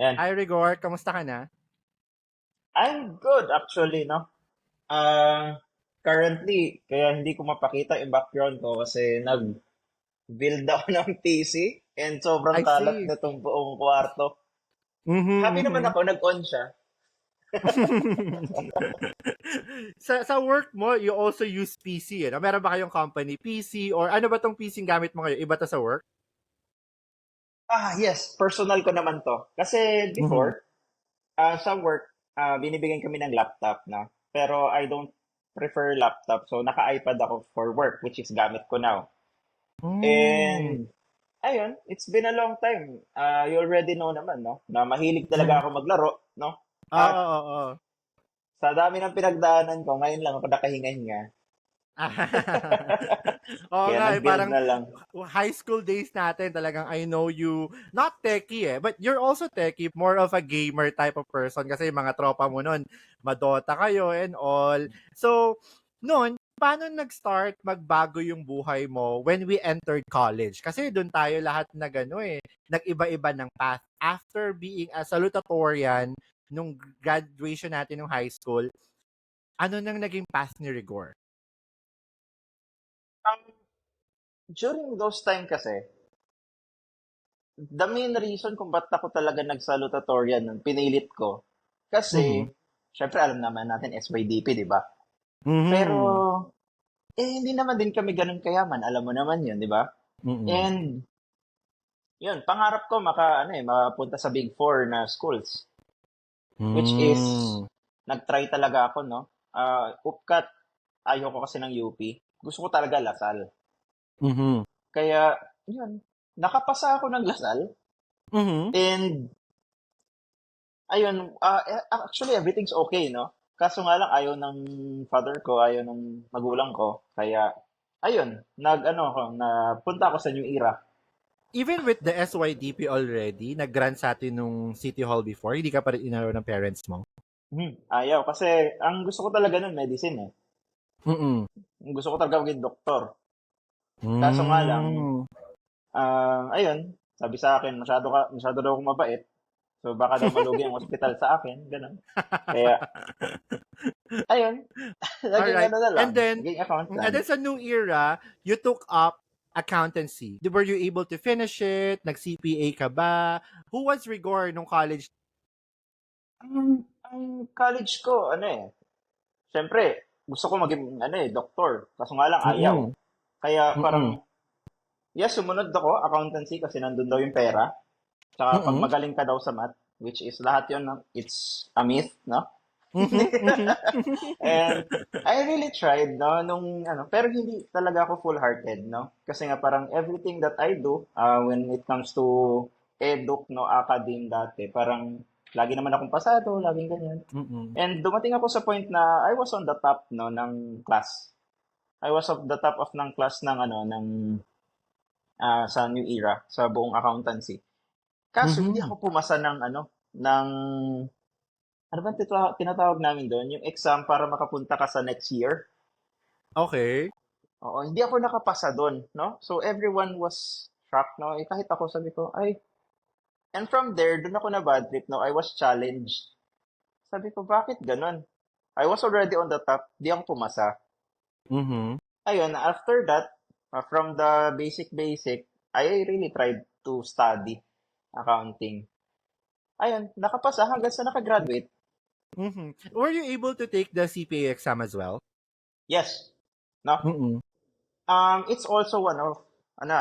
Ayan. Hi Rigor, kamusta ka na? I'm good actually, no? Ah, Currently, kaya hindi ko mapakita yung background ko kasi nag-build ako ng PC and sobrang I kalat see. na itong buong kwarto. Mhm, Happy naman mhm. ako, nag-on siya. Sa work mo, you also use PC, eh, no? Meron ba kayong company PC or ano ba tong PC gamit mo ngayon? Iba to sa work? Yes, personal ko naman to. Kasi Mhm. before, sa work, binibigyan kami ng laptop, no? Pero I don't prefer laptop, so naka-iPad ako for work, which is gamit ko now. Hmm. And ayun, it's been a long time. You already know naman, no? Na mahilig talaga Mhm. ako maglaro, no? Oo, At oo, oo. sa dami ng pinagdaanan ko, ngayon lang ako nakahinga-hinga. Oo Kaya nga eh, nag-build parang na lang. high school days natin talagang I know you, not techie eh, but you're also techie, more of a gamer type of person kasi yung mga tropa mo nun, madota kayo and all. So, noon, paano nag-start magbago yung buhay mo when we entered college? Kasi doon tayo lahat nag-iba-iba ng path. After being a salutatorian nung graduation natin ng high school, ano nang naging path ni Rigor? Um, During those time kasi, the main reason kung ba't ako talaga nag-salutatorian nun, pinilit ko. Kasi, Mhm. syempre alam naman natin SYDP, di ba? Pero, Mhm. hindi naman din kami ganun kayaman. Alam mo naman yun, di ba? Mm. And, yun, pangarap ko makapunta sa Big Four na schools. Which is, Hmm. nag-try talaga ako, no? UPCAT, ayaw ko kasi ng UP. Gusto ko talaga Lasal. Mhm. Kaya, yun, nakapasa ako ng Lasal. Mhm. And, ayun, actually, everything's okay, no? Kaso nga lang, ayaw ng father ko, ayaw ng magulang ko. Kaya, ayun, napunta ako sa New Era. Even with the SYDP already, nag-grant sa atin nung City Hall before, hindi ka pa rin inaro ng parents mo? Ayaw, kasi ang gusto ko talaga nun, medicine eh. Mm. Ang gusto ko talaga maging doktor. Kaso nga lang, Hmm. ayun, sabi sa akin, masyado daw akong mabait. So baka daw malugi ang ospital sa akin, ganun. Kaya, ayun, All naging right. ano na lang, And then, naging and accountant. then sa new era, you took up accountancy. Were you able to finish it? Nag-CPA ka ba? Who was Rigor nung college? Ang college ko, syempre, gusto ko maging, doktor. Kaso nga lang, ayaw. Mm-mm. Kaya parang, Mm-mm. yes, sumunod ako, accountancy, kasi nandun daw yung pera. Tsaka pag Mm-mm. magaling ka daw sa math, which is lahat yun, no? It's a myth, no? Mhm. Mhm. And I really tried, no, pero hindi talaga ako full-hearted, no? Kasi nga parang everything that I do, when it comes to eduk, no, academe dati, parang lagi naman akong pasado, laging ganyan. Mm-mm. And dumating ako sa point na I was on the top, no, ng class. I was of the top of ng class sa New Era, sa buong accountancy. Kaso hindi Mhm. ako pumasa ng ano ba tinatawag namin doon? Yung exam para makapunta ka sa next year. Okay. Oo, hindi ako nakapasa doon, no? So everyone was shocked, no? Kahit ako sabi ko, ay, and from there, doon ako na bad trip, no? I was challenged. Sabi ko, bakit ganun? I was already on the top, di ako pumasa. Mhm. Ayun, after that, from the basic, I really tried to study accounting. Ayun, nakapasa hanggang sa nakagraduate. Mhm. Were you able to take the CPA exam as well? Yes, no? Mm. It's also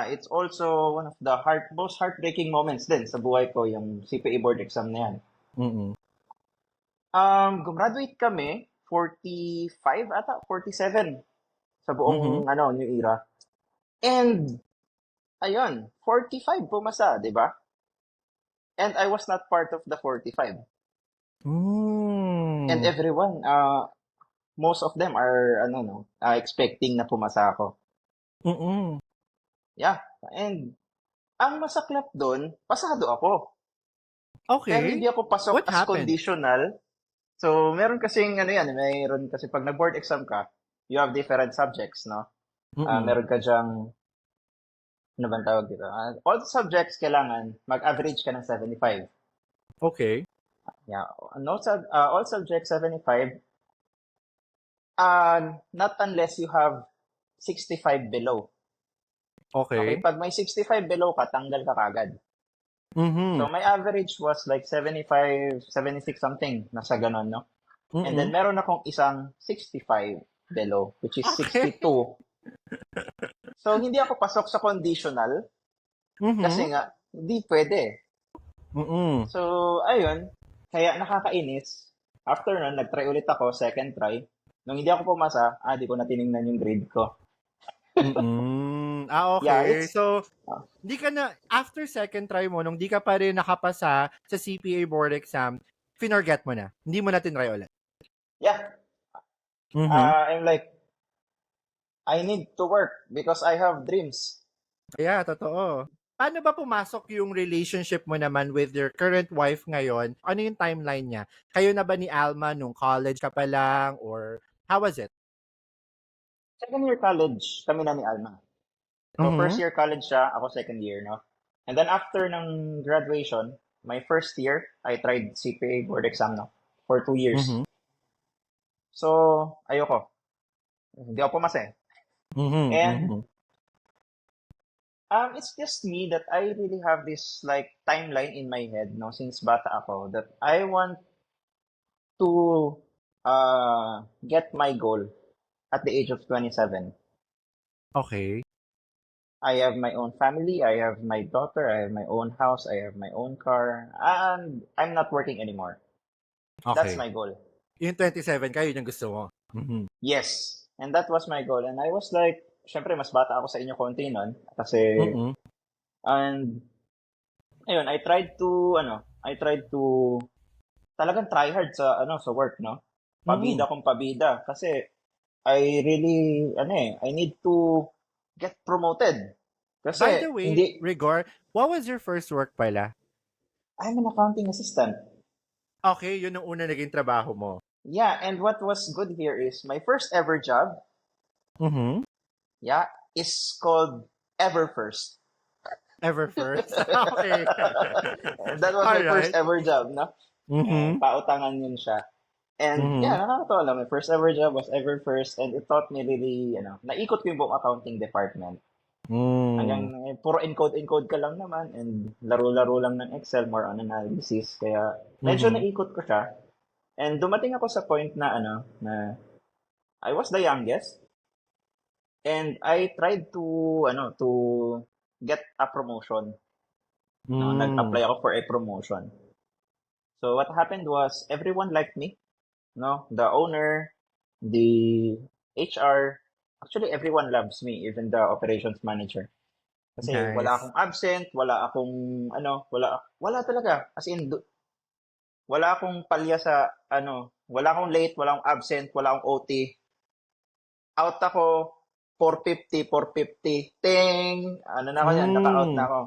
it's also one of the most heartbreaking moments din sa buhay ko, yung CPA board exam na yan. Mm. Gumraduate kami, 45 ata, 47 sa Mhm. buong New Era. And, ayun, 45 pumasa, di ba? And I was not part of the 45. And Hmm. everyone, most of them are, expecting na pumasa ako. Mm. Yeah. And, ang masaklap doon, pasado ako. Pero Okay. hindi ako pasok What as happened? conditional. So, meron kasing mayroon kasi pag nag-board exam ka, you have different subjects, no? Mm. Meron ka diyang, ano bang tawag dito? All the subjects kailangan mag-average ka ng 75. Okay. Yeah, all subjects 75. Not unless you have 65 below. Okay, Okay. pag may 65 below ka, tanggal ka kagad. Mm-hmm. So my average was like 75, 76 something, nasa ganon, no? And then Mm-mm. meron akong isang 65 below, which is Okay. 62. So hindi ako pasok sa conditional Mm-hmm. kasi nga hindi pwede. Mm-mm. So ayun, kaya nakakainis. After nun, nag-try ulit ako, second try. Nung hindi ako pumasa, di ko na tiningnan yung grade ko. Mm-mm. Yeah, Okay. it's So, uh, di ka na, after second try mo, nung di ka pa rin nakapasa sa CPA board exam, finorget mo na. Hindi mo na tinry ulit. yeah. Mm-hmm. I'm like, I need to work because I have dreams. Yeah, totoo. Paano ba pumasok yung relationship mo naman with your current wife ngayon? Ano yung timeline niya? Kayo na ba ni Alma nung college ka pa lang or how was it? Second year college, kami na ni Alma. So first Mhm. year college siya, ako second year, no? And then after ng graduation, my first year, I tried CPA board exam, no? For 2 years. Mhm. So, ayoko. Hindi ako pumasa eh. Mhm. And Mhm. it's just me that I really have this like timeline in my head, no? Since bata ako, that I want to get my goal at the age of 27. Okay. I have my own family, I have my daughter, I have my own house, I have my own car, and I'm not working anymore. That's Okay. my goal. Yung 27 ka, yun yung gusto mo. Mhm. Yes. And that was my goal. And I was like, syempre, mas bata ako sa inyo konti nun. Kasi, Mhm. and, ayun, I tried to, talagang try hard sa work, no? Mhm. Pabida kong pabida. Kasi, I really, I need to get promoted. By Kasi, the way, hindi, Rigor, what was your first work pala? I'm an accounting assistant. Okay, yun yung una naging trabaho mo. Yeah, and what was good here is my first ever job, Mhm. yeah, is called EverFirst. Ever first. Okay. That was All my first right. ever job, no? Mhm. Pautangan yun siya. And yeah, Mhm. nakakatawa lang. My first ever job was EverFirst and it taught me really, naikot ko yung buong accounting department. Hanggang Mm. puro encode-encode ka lang naman and laro-laro lang ng Excel, more on analysis. Kaya medyo Mhm. naikot ko siya. And dumating ako sa point na I was the youngest and I tried to get a promotion. No, Mm. nag-apply ako for a promotion. So what happened was everyone liked me, no? The owner, the HR, actually everyone loves me, even the operations manager. Kasi wala Nice. akong absent, wala akong wala talaga. As in wala akong palya sa wala akong late, wala akong absent, wala akong OT. Out ako 4:50, 4:50. Ting, na ako yan, naka-out na Mm. ako.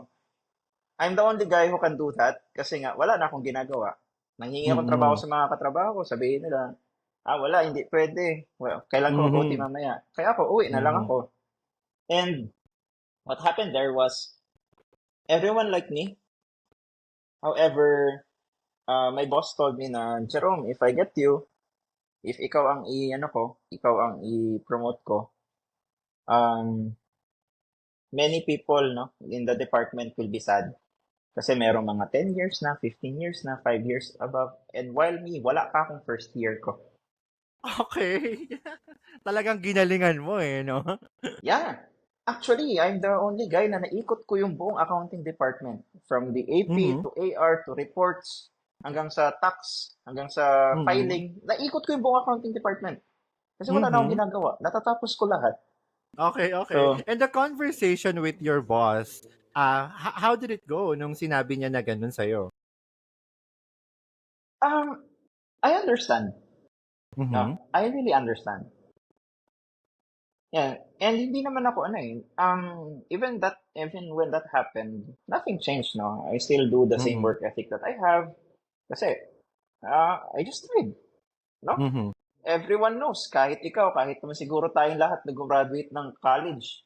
I'm the only guy who can do that kasi nga wala na akong ginagawa. Nanghingi akong trabaho Mm. sa mga katrabaho ko, sabihin nila, wala, hindi pwede. Well, kailan ko mag-OT Mhm. mamaya? Kaya ako, uwi na lang Mhm. ako. And what happened there was, everyone liked me. However, my boss told me na, Jerome, if I get you, if ikaw ang ikaw ang i-promote ko, um, many people, no, in the department will be sad. Kasi merong mga 10 years na, 15 years na, 5 years above. And while me, wala pa akong first year ko. Okay. Talagang ginalingan mo eh, no? Yeah. Actually, I'm the only guy na naikot ko yung buong accounting department. From the AP Mhm. to AR to reports, hanggang sa tax, hanggang sa Mhm. filing. Naikot ko yung buong accounting department. Kasi wala na akong Mhm. ginagawa. Natatapos ko lahat. Okay, okay. So, And the conversation with your boss, how did it go nung sinabi niya na ganun sa'yo? um, I understand. No, Mhm. I really understand. Yeah, and hindi naman ako even when that happened, nothing changed, no. I still do the same Mhm. work ethic that I have kasi I just tried, no? Mhm. Everyone knows, kahit ikaw, kahit naman siguro tayong lahat nag-graduate ng college,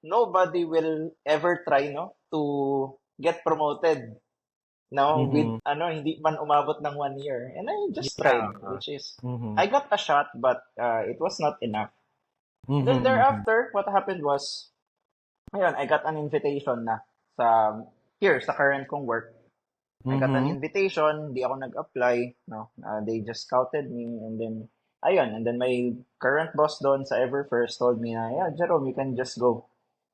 nobody will ever try, no, to get promoted No, with Mhm. hindi man umabot ng 1 year. And I just Yeah. tried, which is, Mhm. I got a shot, but it was not enough. And then Mhm. Mhm. thereafter, what happened was, ayun, I got an invitation na sa, here, sa current kong work. I got an Mhm. invitation, di ako nag-apply, no? They just scouted me, and then, ayun, and then my current boss doon sa Everfirst told me na, yeah, Jerome, you can just go.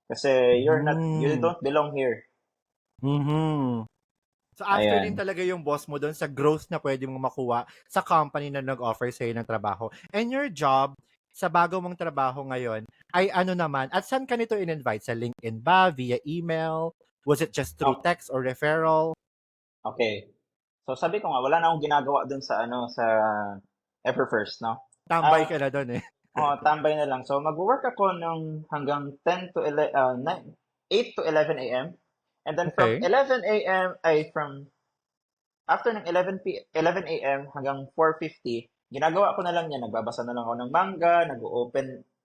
Kasi you Hmm. don't belong here. Mhm. So after din Ayan. talaga yung boss mo doon sa growth na pwede mong makuha sa company na nag-offer sa'yo ng trabaho. And your job sa bago mong trabaho ngayon ay ano naman, at saan ka nito in-invite? Sa LinkedIn ba? Via email? Was it just through Oh, text or referral? okay. So sabi ko nga, wala na akong ginagawa dun sa sa Everfirst, no? Tambay ka na doon eh. Tambay na lang. So magwo-work ako ng hanggang 10 to 11, 8 to 11 a.m. And then from Okay. 11 a.m. ay from after ng 11 a.m. hanggang 4:50, ginagawa ko na lang yan. Nagbabasa na lang ako ng manga,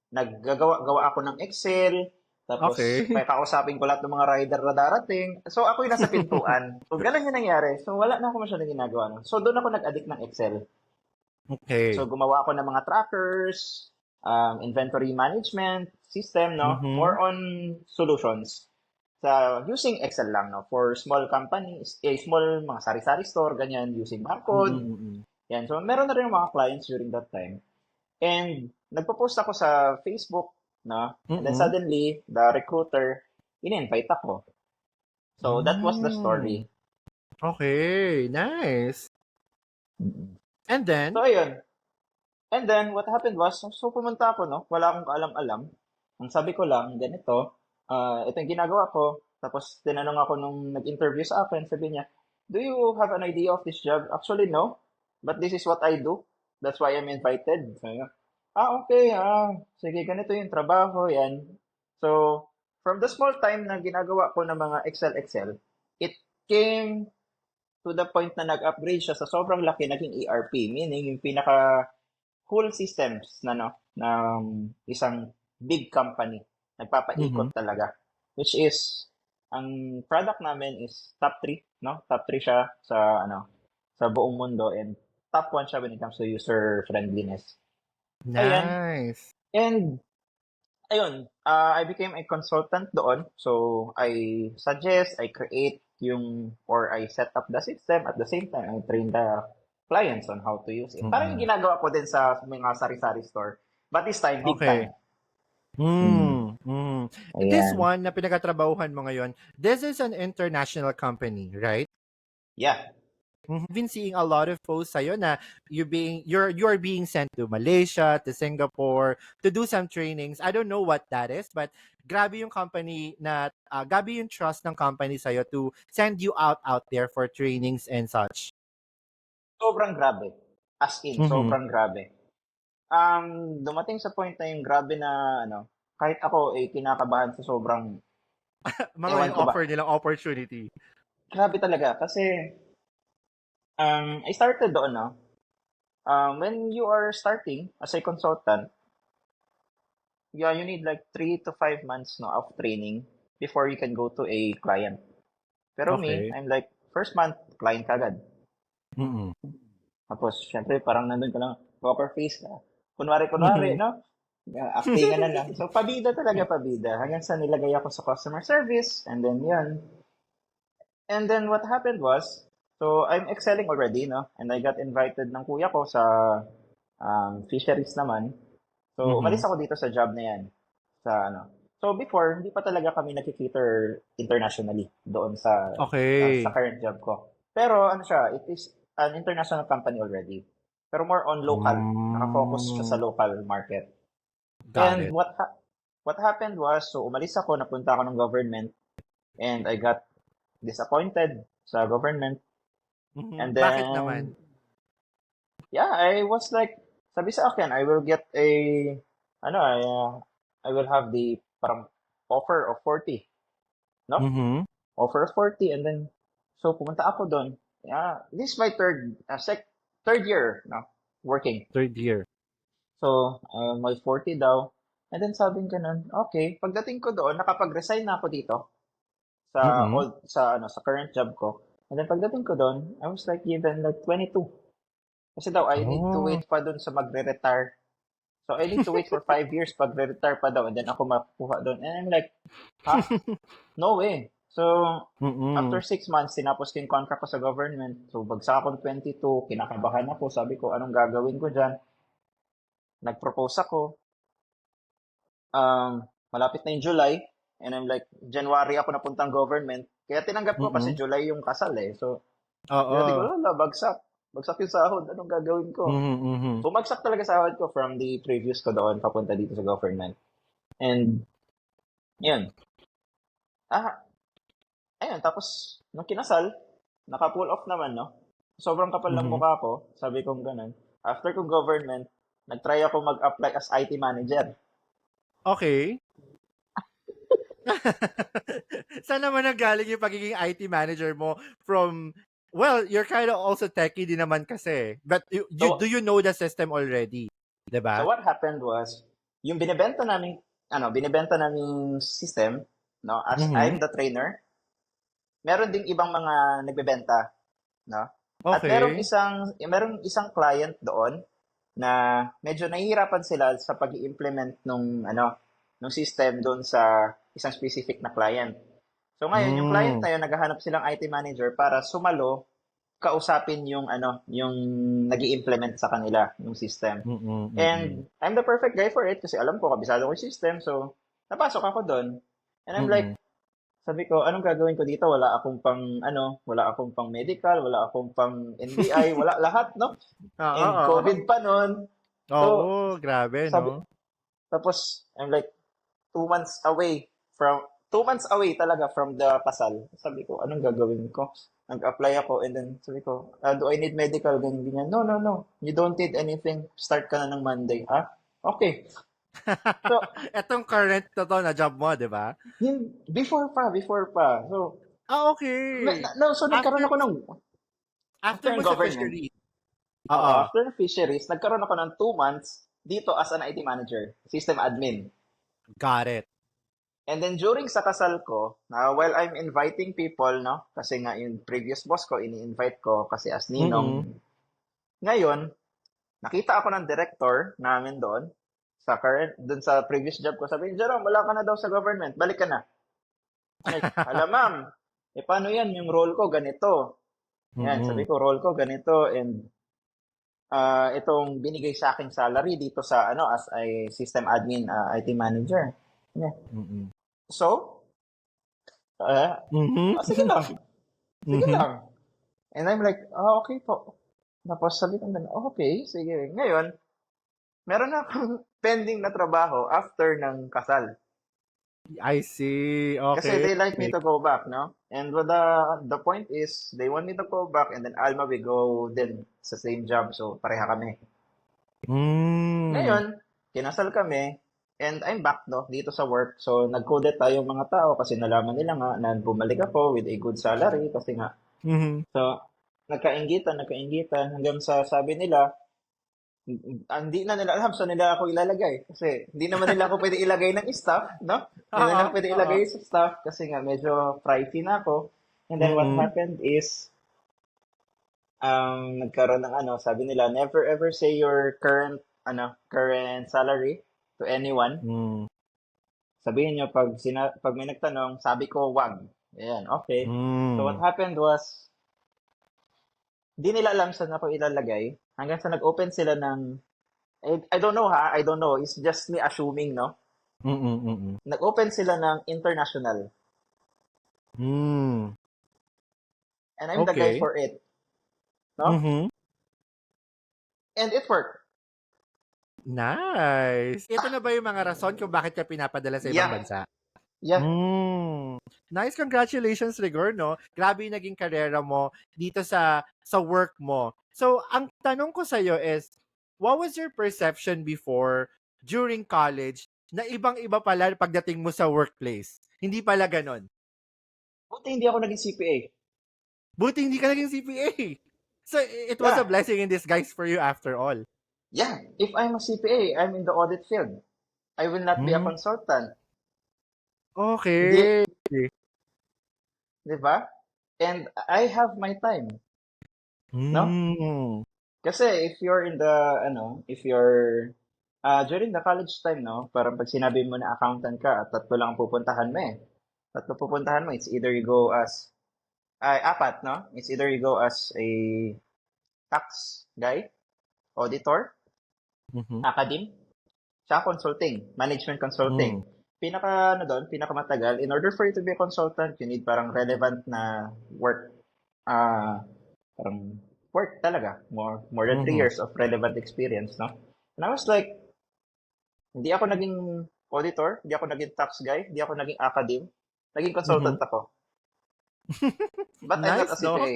naggagawa ako ng Excel, tapos Okay. may kausapin ko lahat ng mga rider na darating. So ako yung nasa pintuan. So ganun yung nangyari. So wala na ako masyadong ginagawa. No? So doon ako nag-addict ng Excel. So Okay. gumawa ako ng mga trackers, inventory management system, no? More Mhm. on solutions sa using Excel lang, no? For small companies, small mga sari-sari store, ganyan, using Mm, barcode. mm. Yan. So meron na rin mga clients during that time. And nagpo-post ako sa Facebook, no? And then Mm. suddenly, the recruiter, in-invite ako. So that was the Hmm. story. Okay, nice. Mm. And then? So ayun, and then, what happened was, so pumunta ako, no? Wala akong kaalam-alam. Ang sabi ko lang, ganito, ito yung ginagawa ko. Tapos, tinanong ako nung nag-interview sa akin, sabi niya, do you have an idea of this job? Actually, no. But this is what I do. That's why I'm invited. Sabi niya, okay, sige, ganito yung trabaho, yan. So, from the small time na ginagawa ko ng mga Excel, it came to the point na nag-upgrade siya sa sobrang laki, naging ERP, meaning yung pinaka whole systems na ng isang big company. Mhm. Nagpapaikot talaga. Which is, ang product namin is top 3, no? Top 3 siya sa buong mundo, and top 1 siya when it comes to user friendliness. Ayan. Nice. And ayun, I became a consultant doon. So I suggest, I create or I set up the system. At the same time, I train the clients on how to use it. Parang yung Mm. ginagawa ko din sa mga sari-sari store. But this time, big Okay. time. Mm. This Ayan. one na pinagtatrabahuhan mo ngayon, this is an international company, right? Yeah. Mhm. Been seeing a lot of posts sa'yo na you're being sent to Malaysia, to Singapore to do some trainings. I don't know what that is, but grabe yung company na grabe yung trust ng company sa'yo to send you out there for trainings and such. Sobrang grabe. As in, Mhm. sobrang grabe. Dumating sa point na yung grabe na, kahit ako, kinakabahan sa sobrang, Mga ewan yung ko ba. offer nilang opportunity. Grabe talaga. Kasi, I started doon, no? When you are starting as a consultant, yeah, you need like 3 to 5 months, no, of training before you can go to a client. Pero me, Okay. I'm like, first month, client kagad. Mm. Tapos, syempre, parang nandun ka lang, poker face ka. Kunwari, Mhm. no? Actingan na lang. So, pabida talaga, pabida. Hanggang sa nilagay ako sa customer service, and then yun. And then what happened was, so I'm excelling already, no? And I got invited ng kuya ko sa fisheries naman. So, umalis Mhm. ako dito sa job na yan. So, before, hindi pa talaga kami nakikita internationally doon sa Okay. current job ko. Pero, ano siya, it is an international company already. Pero more on local. Nakafocus siya sa Mm. local market. Got And it. what happened was, so umalis ako, napunta ako ng government, and I got disappointed sa government. Mhm. And Bakit then, naman? yeah, I was like, sabi sa akin, I will get ano, I will have the parang offer of 40, no? Mhm. Offer of 40, and then, so pumunta ako doon. Yeah, this is my third year, no, working. Third year. So, may 40 daw. And then sabi ko nun, okay, pagdating ko doon, nakapag-resign na ako dito Mm. sa current job ko. And then pagdating ko doon, I was like given like 22. Kasi daw, I need to Oh. wait pa doon sa magre-retire. So, I need to wait for 5 years pag-retire pa daw. And then ako makuha doon. And I'm like, ha? No way. So, after Mm-mm. 6 months, tinapos ko yung contract ko sa government. So, bagsak akong 22, kinakabahan ako. Sabi ko, anong gagawin ko dyan? Nag-propose ako. Malapit na yung July. And I'm like, January ako napuntang government. Kaya tinanggap ko kasi Mm-mm. July yung kasal eh. So, sabi ko, Oo. wala, bagsak. Bagsak yung sahod. Anong gagawin ko? Mhm, mhm. Bumagsak talaga sahod ko from the previous ko doon papunta dito sa government. And, yun. Ah, ayun. Tapos, nung kinasal, naka-pull off naman, no? Sobrang kapal ng Mhm. mukha ko. Sabi kong ganun. After kong government, nag-try ako mag-apply as IT manager. Okay. Saan naman nanggaling yung pagiging IT manager mo from, well, you're kind of also techie din naman kasi. But do So, you know the system already? so 'Diba? what happened was, yung binibenta naming system, no, as Mhm. I'm the trainer, meron ding ibang mga nagbebenta, no? At Okay. merong isang client doon na medyo nahihirapan sila sa pag-implement nung system doon sa isang specific na client. So ngayon, yung client Hmm. na yun, naghahanap silang IT manager para sumalo, kausapin yung nag-i-implement sa kanila, yung system. Mm, mm. And I'm the perfect guy for it kasi alam ko, kabisado ko yung system. So, napasok ako doon. And I'm like, Mm. sabi ko, anong gagawin ko dito? Wala akong pang medical, wala akong pang NBI, wala lahat, no? Oo, And oo. COVID pa noon. So, Oo, grabe sabi, 'no? tapos, I'm like, 2 months away 2 months away talaga from the kasal. Sabi ko, anong gagawin ko? Nag-apply ako and then sabi ko, do I need medical? Ganyan, ganyan. No, no, no. You don't need anything. Start ka na ng Monday. Ah? Okay. So, Etong current to na job mo, 'di ba? before pa. So, Ah, okay. so nagkaroon After ako ng, after after mo ng sa government, fishery. Oo. after ng fisheries, nagkaroon ako ng 2 months dito as an IT manager, system admin. Got it. And then during sa kasal ko, while I'm inviting people, no, kasi nga yung previous boss ko, ini-invite ko kasi as Mm. ninong. Ngayon, nakita ako ng director namin doon, doon sa previous job ko. Sabi niya, Jerome, wala ka na daw sa government, balik ka na. Like, hala ma'am, paano yan? Yung role ko, ganito. Yan, sabi Mm. ko, role ko, ganito. And itong binigay sa aking salary dito sa, as a system admin, IT manager. Yeah. Mm. So, uh, Mhm. sige lang. Sige Mhm. lang. And I'm like, okay po. Tapos sabi ko, okay, sige. Ngayon, meron na akong pending na trabaho after ng kasal. I see. Kasi Okay. they like me to go back, no? And the point is, they want me to go back and then Alma will go din sa same job. So, pareha kami. Hmm. Ngayon, kinasal kami and I'm back, no, dito sa work. So, nag-coded tayo mga tao kasi nalaman nila nga na bumalik ako with a good salary kasi nga. Mhm. So, nagkaingitan hanggang sa sabi nila, hindi na nila alam saan nila ako ilalagay. Kasi hindi naman nila ako pwede ilagay ng staff, no? Hindi na Oo, nila ako pwede oo. ilagay sa staff kasi nga medyo pricey na ako. And then what Mm. happened is, nagkaroon ng sabi nila, never ever say your current salary to anyone. Hmm. Sabihin nyo, pag may nagtanong, sabi ko, wag. Ayan, okay. So what Hmm. happened was, di nila alam saan ako ilalagay. Hanggang sa nag-open sila ng, I don't know ha, I don't know. It's just me assuming, no? Mm, mm. Nag-open sila ng international. Hmm. And I'm the guy Okay. for it, no? Mhm. And it worked. Nice. Ito na ba yung mga rason kung bakit ka pinapadala sa ibang Yeah, bansa? yeah. Hmm. Nice, congratulations, Rigor, no? Grabe yung naging karera mo dito sa work mo. So, ang tanong ko sa'yo is, what was your perception before, during college, na ibang-iba pala pagdating mo sa workplace? Hindi pala ganon. Buti hindi ako naging CPA. Buti hindi ka naging CPA. So, it was a Yeah, blessing in disguise for you after all. yeah. If I'm a CPA, I'm in the audit field. I will not be a Hmm. consultant. Di, Okay. di ba? And I have my time, no? Mm. Kasi if you're in the, if you're, during the college time, no? Parang pag sinabi mo na accountant ka, at tatlo lang ang pupuntahan mo eh. Tatlo pupuntahan mo, it's either you go as, ay, apat, no? It's either you go as a tax guy, auditor, Mhm. academe, tsaka consulting, management consulting. Mm. Pinaka matagal, in order for you to be a consultant, you need parang relevant na work, ah, parang work talaga, more than 3 Mhm. years of relevant experience, no? And I was like, hindi ako naging auditor, hindi ako naging tax guy, hindi ako naging academe, naging Mhm. consultant ako. But I'm not a Nice, no? CPA.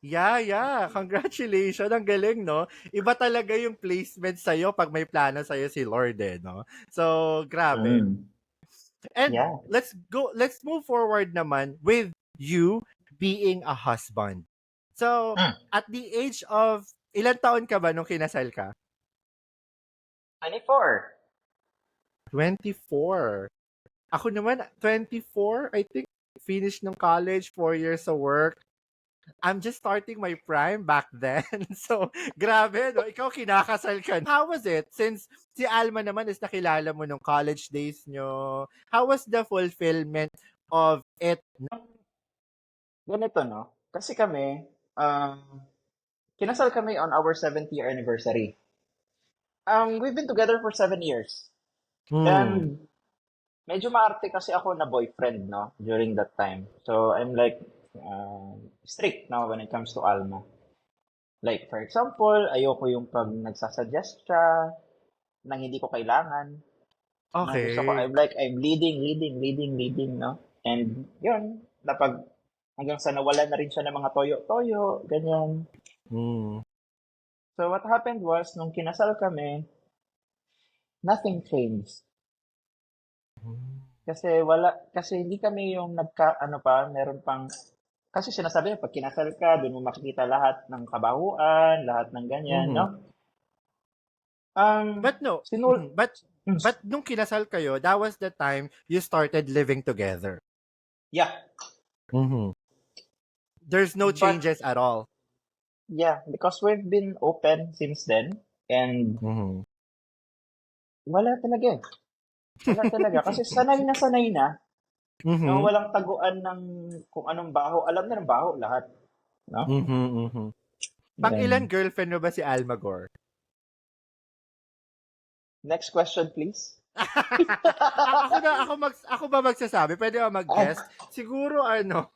Yeah, yeah. Congratulations. Ang galing, no? Iba talaga yung placement sa'yo pag may plano sa'yo si Lord, eh, no? So, grabe. Mm. And Yeah. let's move forward naman with you being a husband. So, Mm. at the age of, ilan taon ka ba nung kinasal ka? 24. 24. Ako naman, 24. I think, finished ng college, 4 years of work. I'm just starting my prime back then. So, grabe, no? Ikaw, kinakasal ka. How was it? Since si Alma naman is nakilala mo nung college days nyo, how was the fulfillment of it? Ganito, no? Kasi kami, kinasal kami on our 7th year anniversary. We've been together for 7 years. Hmm. And medyo maarte kasi ako na boyfriend, no? During that time. So, I'm like, strict now when it comes to Alma. Like, for example, ayoko yung pag nagsasuggest siya nang hindi ko kailangan. Na gusto ko, Okay. I'm leading, no? And yun, napag, hanggang sa nawala na rin siya ng mga toyo-toyo, ganyan. Hmm. So, what happened was, nung kinasal kami, nothing changed. Kasi hindi kami yung meron pang, kasi sinasabi niya, pag kinasal ka, doon mo makikita lahat ng kabahuan, lahat ng ganyan, no? Mhm. But no. Sinul, Mhm. But nung kinasal kayo, that was the time you started living together. yeah, Mhm. There's no but, changes at all. yeah, because we've been open since then, and Mhm. wala talaga eh. Wala talaga. Kasi sanay na, no? Mhm. Walang taguan ng kung anong baho. Alam na ng baho lahat, no? Mhm. Mhm. Pang ilan Yan. girlfriend mo ba si Almagor? Next question, please. Ako ba magsasabi? Pwede ba Ay, mag-guess? Siguro ano.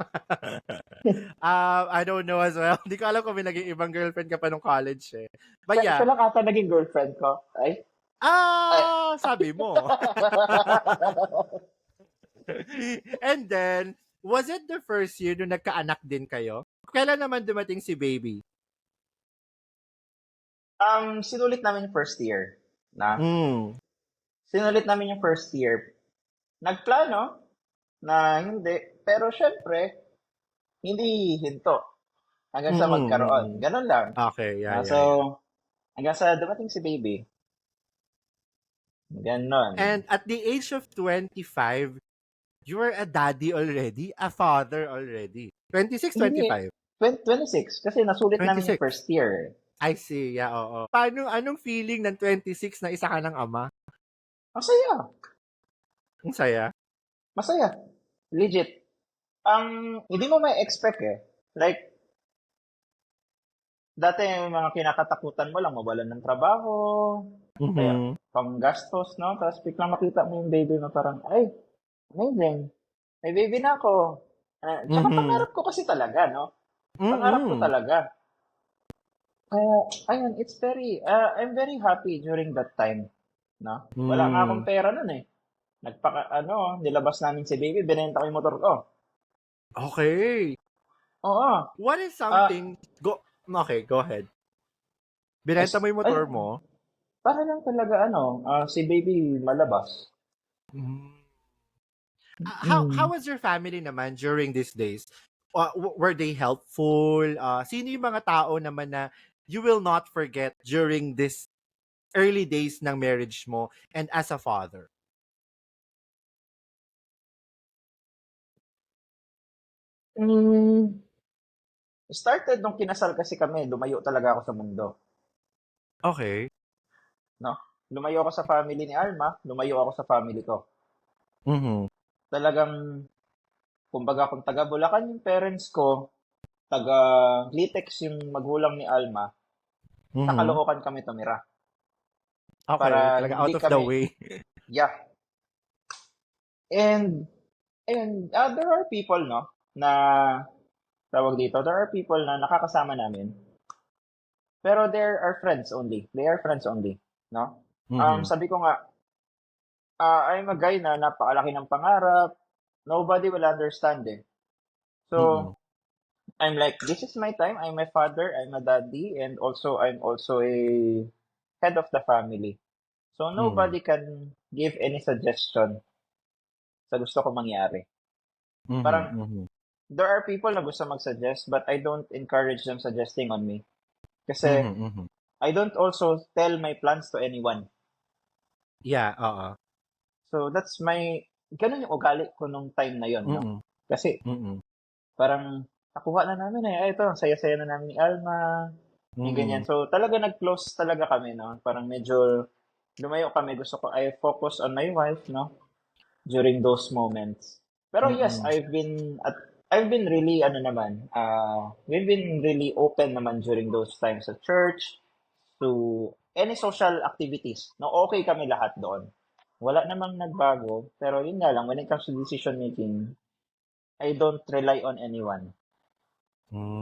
I don't know as well. Hindi ko alam kung may naging ibang girlfriend ka pa nung college eh. But siya yeah. lang ata naging girlfriend ko. Ay. Sabi mo. And then, was it the first year nung nagkaanak din kayo? Kailan naman dumating si baby? Sinulit namin yung first year. Na? Mm. Sinulit namin yung first year. Nagplano na hindi. Pero syempre, hindi hinto. Hanggang sa Mm-mm, magkaroon. mm-mm. Ganun lang. Okay, yeah, So, yeah, yeah. hanggang sa dumating si baby. Ganon. And at the age of 25, you were a daddy already? A father already? 26, Hindi. 25? 26. Kasi nasulit namin yung 26. first year. I see, yeah, oo. Anong feeling ng 26 na isa ka ng ama? Masaya. Ang saya. Masaya. Legit. Hindi mo may expect eh. Like, dati yung mga kinakatakutan mo lang, mawalan ng trabaho, kaya Mhm. panggastos, no? Tapos biglang makita mo yung baby mo parang, ay, amazing. May baby na ako. Tsaka Mhm. pangarap ko kasi talaga, no? Pangarap ko Mm. talaga. Kaya, ayun, I'm very happy during that time, no? Wala nga akong Mm. pera nun eh. Nilabas namin si baby, binenta ko yung motor ko. Okay. Oo. What is Ah, something Okay, go ahead. Binenta mo yung ay, motor mo? para lang talaga si baby malabas. Mm. How Mm. was your family naman during these days? Were they helpful? Sino yung mga tao naman na you will not forget during this early days ng marriage mo and as a father? Mm. started nung kinasal kasi kami, lumayo talaga ako sa mundo, Okay. no? Lumayo ako sa family ni Alma, lumayo ako sa family ko. Mhm. Talagang, kumbaga kung taga Bulacan yung parents ko, taga Litex yung magulang ni Alma, sa Mhm. Caloocan kami tumira. Okay, Para talaga hindi out of the kami, way. yeah. And, there are people, no, na, tawag dito, there are people na nakakasama namin, pero there are friends only. They are friends only, no? Mhm. Sabi ko nga, I'm a guy na napakalaki ng pangarap, nobody will understand eh. Mm. So, I'm like, this is my time, I'm a father, I'm a daddy, and also, I'm also a head of the family. So, Mm. nobody can give any suggestion sa gusto ko mangyari. Mhm. Parang, Mhm. there are people na gusto mag-suggest, but I don't encourage them suggesting on me. Kasi, Mhm. Mhm. I don't also tell my plans to anyone. Yeah, oo. So, that's ganun yung ugali ko nung time na yon, no? Mm. Kasi, Mm. parang, nakuha na namin eh. Ay, ito, ang saya-saya na namin ni Alma. Yung ganyan. Mm. So, talaga nag-close talaga kami, no? Parang medyo lumayo kami. Gusto ko, I focus on my wife, no? During those moments. Pero yes, Mm. I've been really, ano naman, we've been really open naman during those times sa church, to any social activities. No, okay kami lahat doon. Wala namang nagbago, pero yun nga lang, when it comes to decision making, I don't rely on anyone.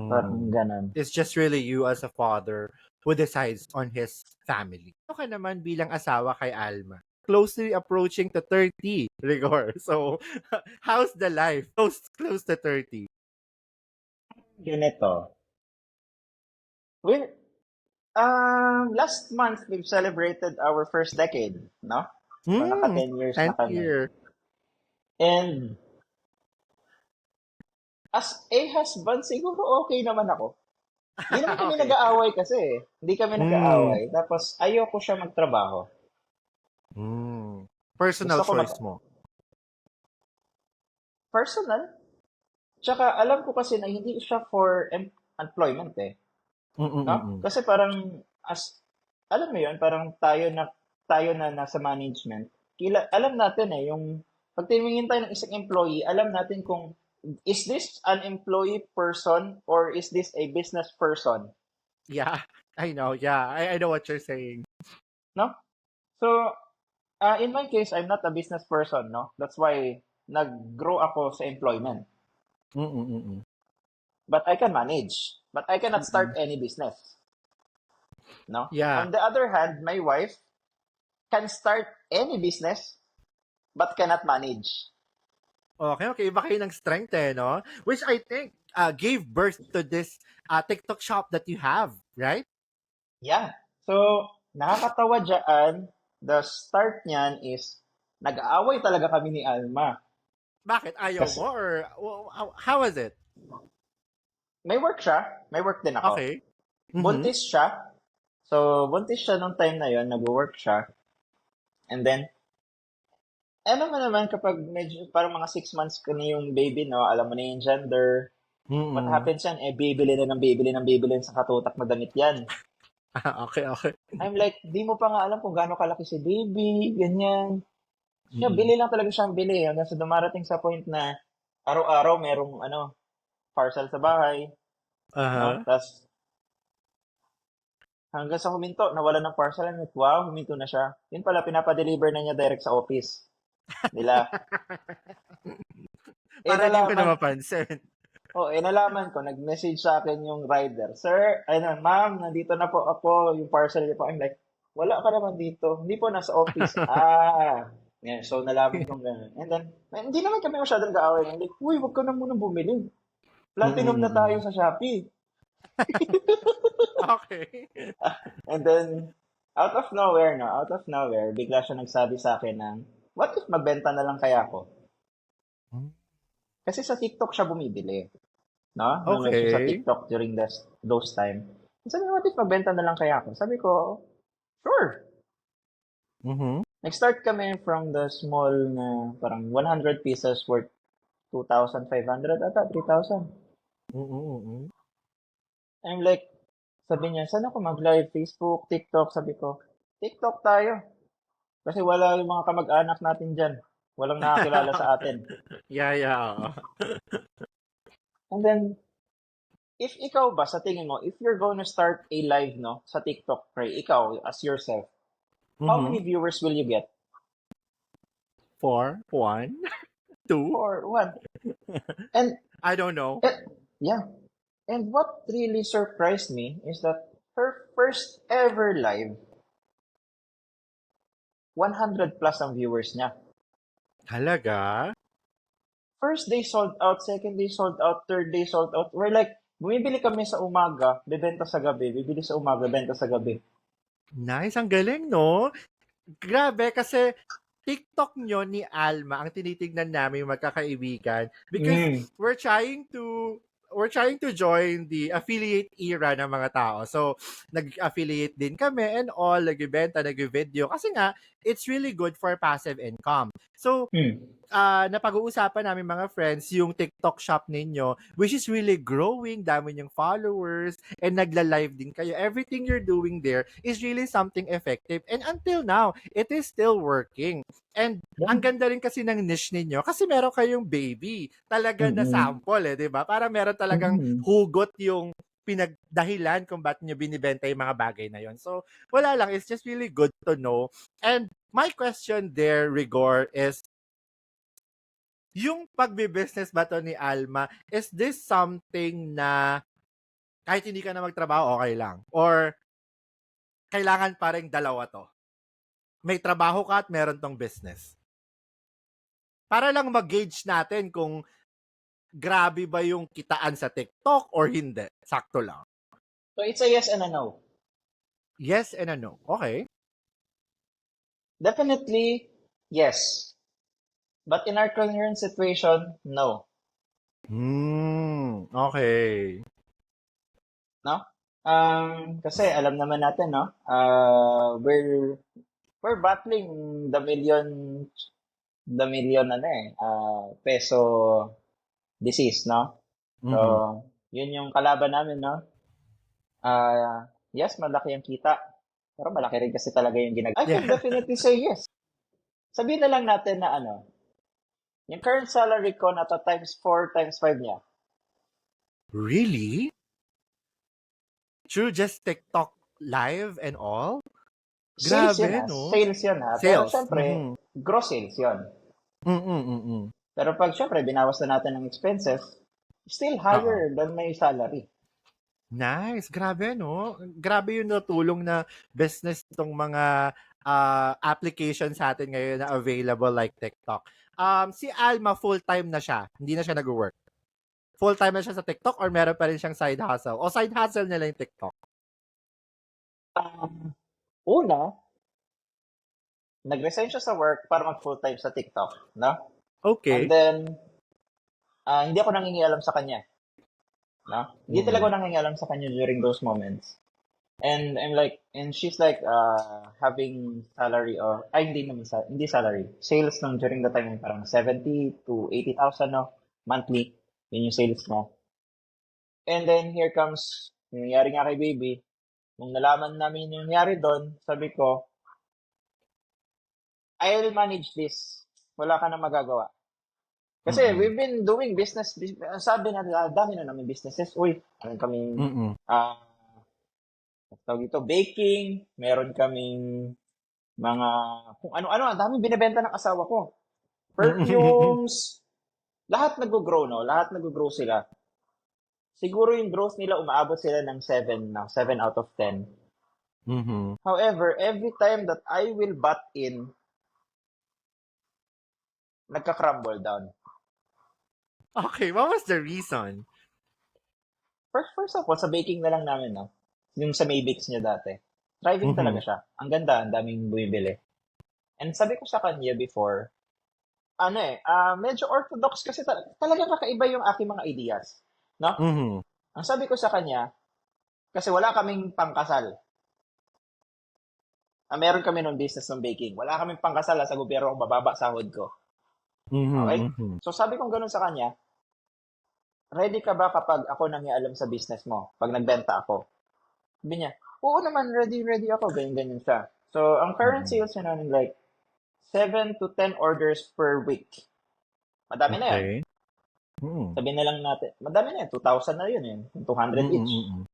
Parang Mm. ganun. It's just really you as a father who decides on his family. Ano ka naman bilang asawa kay Alma? Closely approaching to 30, Rigor. So, how's the life? Close to 30. Ganito. Well, last month, we've celebrated our first decade, no? So, naka Hmm, 10 years na 10th kami. year. And, as a husband, siguro okay naman ako. Hindi naman kami Okay. nag-aaway kasi eh. Hindi kami Mm. nag-aaway. Tapos, ayoko siya magtrabaho. Mm. Gusto Personal ko choice mo. personal. Tsaka, alam ko kasi na hindi siya for employment eh. No? Mm. Kasi parang, alam mo yun, parang tayo na nasa management, alam natin eh, yung, pag tingin tayo ng isang employee, alam natin kung, is this an employee person or is this a business person? Yeah, I know. Yeah, I know what you're saying. No? So, in my case, I'm not a business person, no? That's why, nag-grow ako sa employment. Mm. But I can manage. But I cannot start Mm. any business. No? Yeah. On the other hand, my wife can start any business but cannot manage. Okay. Iba kayo ng strength eh, no? Which I think gave birth to this TikTok shop that you have, right? Yeah. So, nakakatawa dyan, the start niyan is, nag-aaway talaga kami ni Alma. Bakit? Ayaw Kasi, mo? Or how was it? may work siya, may work din ako. Okay. Mm-hmm. Buntis siya. So, buntis siya nung time na yon, nag-work siya. And then, alam mo naman kapag medyo, parang mga 6 months ka na yung baby, no? Alam mo na yung gender. What Mm-mm. happens yan? Eh, bibili na ng bibili ng bibili sa katutak na damit yan. Okay. I'm like, di mo pa nga alam kung gaano kalaki si baby, ganyan. Siya, Mm-mm. bili lang talaga siyang bili hanggang sa dumarating sa point na araw-araw merong parcel sa bahay, no? Uh-huh. Tapos hanggang sa huminto, nawala ng parcel, and like, wow, huminto na siya. Yun pala, pinapa-deliver na niya direct sa office nila. Eh, Para di ko na nalaman, mapansin. nalaman ko, nag-message sa akin yung rider, Sir, ma'am, nandito na po ako, yung parcel niyo po. I'm like, wala ka naman dito. Hindi po, nasa office. Yeah, so nalaman kong gano'n. And then, hindi naman kami masyadong nag-aaway. I'm like, uy, wag ka na munang bumili. Platinum na tayo Mm-mm. sa Shopee. Okay. And then, out of nowhere, bigla siya nagsabi sa akin ng, what if magbenta na lang kaya ako? Kasi sa TikTok siya bumibili. No? Nanonood siya sa Okay. TikTok during those time. Sabi niya, what if magbenta na lang kaya ako? Sabi ko, sure. Mm-hmm. Nag-start kami from the small na parang 100 pieces worth 2,500 ata, 3,000. Mm-mm. I'm like, sabi niya, saan ako mag-live? Facebook, TikTok? Sabi ko, TikTok tayo. Kasi wala yung mga kamag-anak natin dyan. Walang nakakilala sa atin. Yeah. And then, if ikaw ba, sa tingin mo, if you're gonna start a live, no, sa TikTok, Pray, ikaw, as yourself, how Mm-hmm. many viewers will you get? 4, 1, 2. Or one? And, I don't know. eh, yeah. And what really surprised me is that her first ever live, 100 plus ang viewers niya. Talaga? First day sold out, second day sold out, third day sold out. We're like, bumibili kami sa umaga, bibenta sa gabi, bibili sa umaga, benta sa gabi. Nice, ang galing, no? Grabe, kasi TikTok nyo ni Alma ang tinitignan namin magkakaibigan because we're trying to join the affiliate era ng mga tao. So, nag-affiliate din kami and all, nag-ibenta, nag-video. Kasi nga, it's really good for passive income. So, napag-uusapan namin mga friends yung TikTok shop ninyo, which is really growing, dami yung followers, and nagla-live din kayo. Everything you're doing there is really something effective. And until now, it is still working. And ang ganda rin kasi ng niche ninyo kasi meron kayong baby. Talaga na sample di ba? Para meron talagang hugot yung pinagdahilan kung ba't nyo binibenta yung mga bagay na yon. So, wala lang. It's just really good to know. And my question there, Rigor, is yung pagbe-business ba to ni Alma, is this something na kahit hindi ka na magtrabaho, okay lang? Or kailangan pa rin dalawa to? May trabaho ka at meron tong business. Para lang mag-gauge natin kung grabe ba yung kitaan sa TikTok or hindi. Sakto lang. So it's a yes and a no. Yes and a no. Okay. Definitely, yes. But in our current situation, no. Okay. No? Kasi alam naman natin, no? We're battling the million peso disease, no? So, yun yung kalaban namin, no? Yes, malaki ang kita. Pero malaki rin kasi talaga yung I can definitely say yes. Sabihin na lang natin na yung current salary ko nata times 4, times 5 niya. Really? Through just TikTok live and all? Sales Grabe, yun, no? Sales yun, ha? Pero Sales. syempre, gross sales yun. Pero pag syempre, binawas na natin ng expenses, still higher than my salary. Nice. Grabe, no? Grabe yung natulong na business itong mga applications sa atin ngayon na available like TikTok. Si Alma, full-time na siya. Hindi na siya nag-work. Full-time na siya sa TikTok or meron pa rin siyang side hustle? O side hustle nila yung TikTok? Una, nag-resign siya sa work para mag full-time sa TikTok, no? Okay. And then, hindi ako nangingialam sa kanya. No? Hindi talaga ako nangingialam sa kanya during those moments. And I'm like, and she's like, having salary or, hindi salary, sales nung during the time, parang 70 to 80,000, no? Monthly. Yun yung sales mo. And then, here comes, yung nangyari nga kay baby. Nung nalaman namin yung nangyari doon, sabi ko, I'll manage this. Wala ka na magagawa. Kasi we've been doing business. Sabi na, dami na namin businesses. Uy, meron kaming, tawag ito, baking. Meron kaming mga, kung ano-ano. Ang daming binibenta ng asawa ko. Perfumes. Lahat nag-grow, no? Lahat nag-grow sila. Siguro yung growth nila, umaabot sila ng 7 out of 10. However, every time that I will butt in, nagka-crumble down. Okay, what was the reason? First of all, sa baking na lang namin, no? Yung sa Maybakes niya dati. Thriving talaga siya. Ang ganda, ang daming bumibili. And sabi ko sa kanya before, medyo orthodox kasi talaga kakaiba yung aking mga ideas. No? Ang sabi ko sa kanya, kasi wala kaming pangkasal. Meron kami ng business ng baking. Wala kaming pangkasal sa gobyerno kung bababa sahod ko. Okay? So sabi kong ganun sa kanya, ready ka ba kapag ako nangialam sa business mo? Pag nagbenta ako? Sabi niya, oo naman, ready ako. Ganyan siya. So, ang current Mm. sales niya namin like 7 to 10 orders per week. Madami na yan. Okay. Mm. Sabihin na lang natin, madami na yan. 2,000 na yun. 200 Mm, each. mm.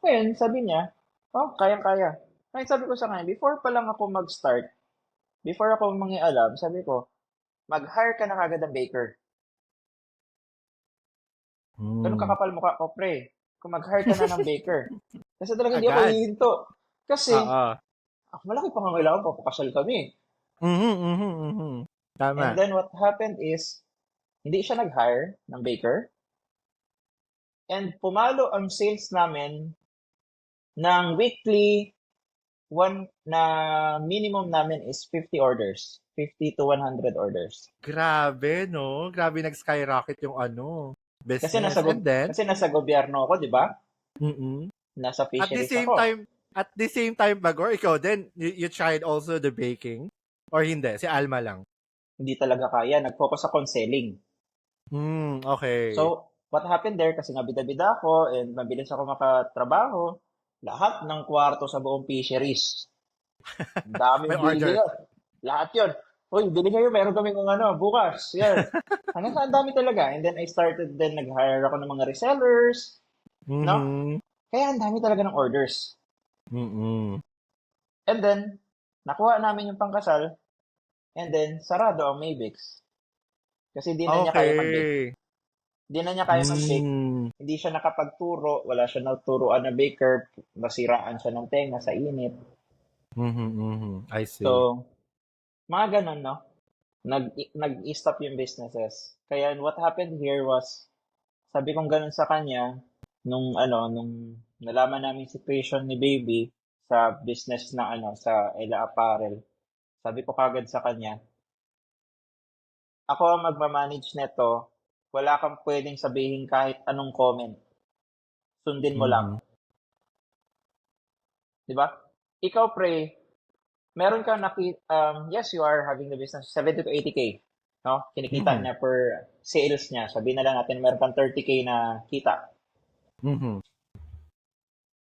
Ngayon, sabi niya, oh, kayang-kaya. Ngayon, sabi ko sa kanya, before pa lang ako mag-start, before ako mangialam, sabi ko, mag-hire ka na kagad ng baker. Ganun Mm. kakapal mukha ko, pre. Kung mag-hire ka na ng baker. Kasi talaga hindi ako Agad. hihinto. Kasi, Oo. malaki pa kailangan papakasal kami. Mhm, mhm, mhm. And Tama. then what happened is, hindi siya nag-hire ng baker. And pumalo ang sales namin ng weekly, na minimum namin is 50 orders. 50 to 100 orders. Grabe, no? Grabe nag-skyrocket yung Kasi business. And then, nasa gobyerno ako, 'di ba? mm Nasa at the fisheries same ako. time, Bagor, ikaw din, you tried also the baking? Or hindi? Si Alma lang? Hindi talaga kaya. Nag-focus ako on selling. Okay. So, what happened there, kasi nga bida-bida ako and mabilis ako makatrabaho, lahat ng kwarto sa buong fisheries. Ang May daming bili order. ngayon. Lahat yun. Uy, bili ngayon, meron kami kung bukas. Yan. Hanggang sa ang dami talaga. And then I started then, nag-hire ako ng mga resellers. No? Mhm. Kaya ang dami talaga ng orders. Mm. And then, nakuha namin yung pangkasal. And then, sarado ang Maybix. Kasi di na niya kaya mag-bake. Okay. Di na niya kaya mag-bake. Mm. Hindi siya nakapagturo. Wala siya naturuan na baker. Nasiraan siya ng tenga sa init. Mhm, mhm. I So, see. mga ganun, no? Nag-stop yung businesses. Kaya what happened here was, sabi kong ganun sa kanya, nung nalaman namin situation ni baby sa business na sa Ella Apparel, sabi ko kagad sa kanya, ako ang magmamanage neto, wala kang pwedeng sabihin kahit anong comment. Sundin mo lang. Mhm. Di ba? Ikaw, pre, meron kang yes, you are having the business 70 to 80K. No? Kinikita Mhm. niya per sales niya. Sabihin na lang natin meron kang 30K na kita. Mhm.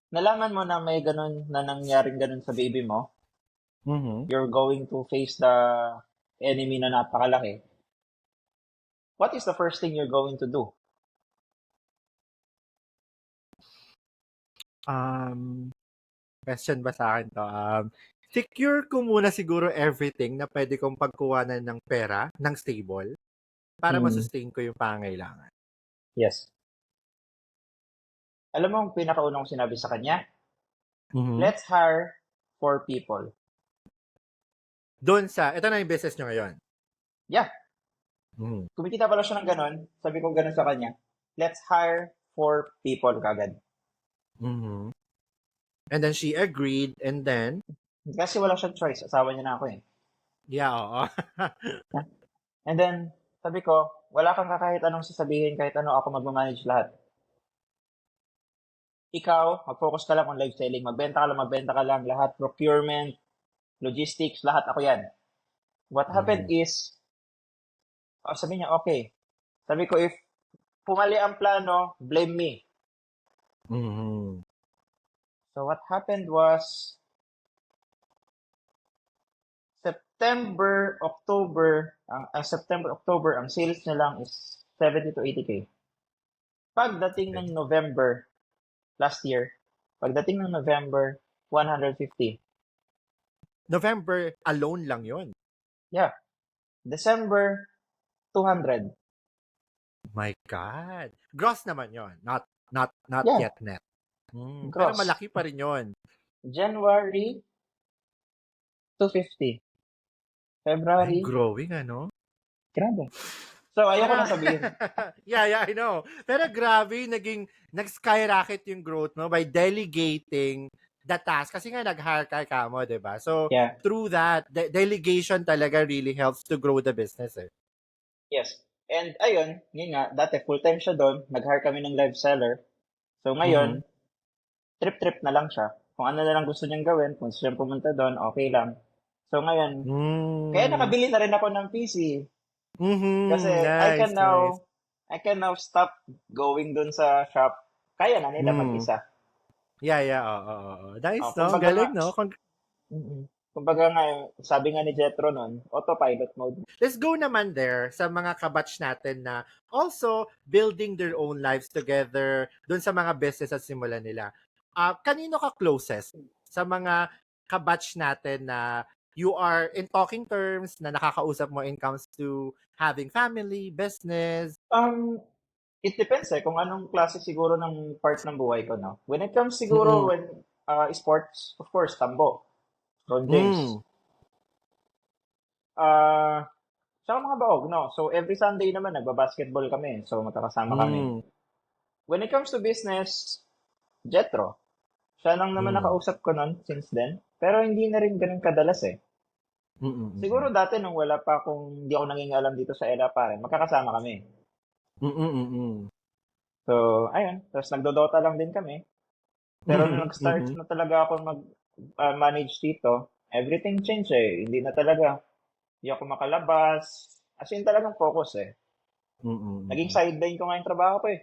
Nalaman mo na may ganun na nangyaring ganun sa baby mo, Mhm. you're going to face the enemy na napakalaki. What is the first thing you're going to do? Um, Question ba sa akin to? Secure ko muna siguro everything na pwede kong pagkuhanan ng pera, ng stable, para Mm, masustain ko yung pangangailangan. yes. Alam mo ang pinakaunang kong sinabi sa kanya? Mhm. Let's hire 4 people. Ito na yung business nyo ngayon. Yeah. Mhm. Kumikita pala siya ng ganun. Sabi ko ganun sa kanya. Let's hire 4 people kagad. Mhm. And then she agreed, and then, Kasi wala siyang choice. Asawa niya na ako eh. yeah, oo. And then, sabi ko, wala kang kahit anong sasabihin, kahit ano ako magmamanage lahat. Ikaw, mag-focus ka lang on live selling. Magbenta ka lang. Lahat, procurement, logistics, lahat ako yan. What happened Mhm. is, sabi niya, okay. Sabi ko, if pumali ang plano, blame me. Mhm. So what happened was, September, October, ang sales niya lang is 70 to 80K. Pagdating ng November, last year, pagdating ng November, 150. November alone lang yon. Yeah. December, 200. My God. Gross naman yon. Not Yeah, yet net. Pero gross. malaki pa rin yon. January, 250. I'm February, growing, grabe. So, ayoko Pero, na sabihin. yeah, I know. Pero grabe, nag-skyrocket yung growth mo by delegating the task. Kasi nga, nag-hire ka mo, diba? So, Yeah, through that, delegation talaga really helps to grow the business, eh. yes. And ayun, yun nga, dati full-time siya doon. Nag-hire kami ng live seller. So, Mhm. ngayon, trip-trip na lang siya. Kung ano na lang gusto niyang gawin, kung gusto niyang pumunta doon, okay lang. So, ngayon, kaya Mm. nakabili na rin ako ng PC. Kasi Mhm. I can Nice, nice. now I can now stop going dun sa shop. Kaya na nila Mm. mag-isa. Yeah, yeah. Nice, no? Ang Kumbaga nga, galing, no? kumbaga nga, sabi nga ni Jetro nun, autopilot mode. Let's go naman there sa mga kabatch natin na also building their own lives together dun sa mga business at simulan nila. Kanino ka closest sa mga kabatch natin na you are in talking terms na nakakausap mo in comes to having family, business? It depends kung anong klase siguro ng part ng buhay ko, no? When it comes siguro Mm-mm. when sports, of course, Tambo, Ron James. Mm. Ah, Tsaka mga baog, no? So, every Sunday naman, nagba-basketball kami. So, magkakasama kami. Mm. When it comes to business, Jetro. Siya lang naman Mm. nakausap ko nun since then. Pero hindi na rin ganun kadalas eh. Mm. Siguro dati nung wala pa akong, hindi ako nangingalam dito sa Ella Pare, magkakasama kami. Mm. So, ayun. Tapos nagdodota lang din kami. Pero nung nag-start Mm. na talaga ako mag-manage dito, everything changed eh. Hindi na talaga. Hindi ako makalabas. As in talagang focus eh. Naging Mm. sideline ko nga yung trabaho ko eh.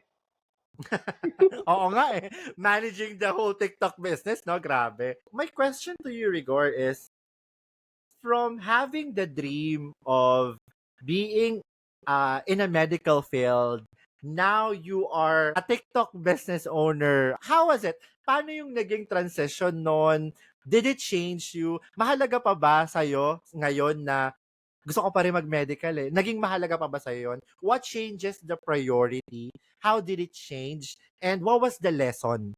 Oo nga eh. Managing the whole TikTok business, no? Grabe. My question to you, Rigor, is from having the dream of being in a medical field, now you are a TikTok business owner. How was it? Paano yung naging transition nun? Did it change you? Mahalaga pa ba sa'yo ngayon na gusto ko pa rin mag-medical eh? Naging mahalaga pa ba sa'yo yun? What changes the priority? How did it change? And what was the lesson?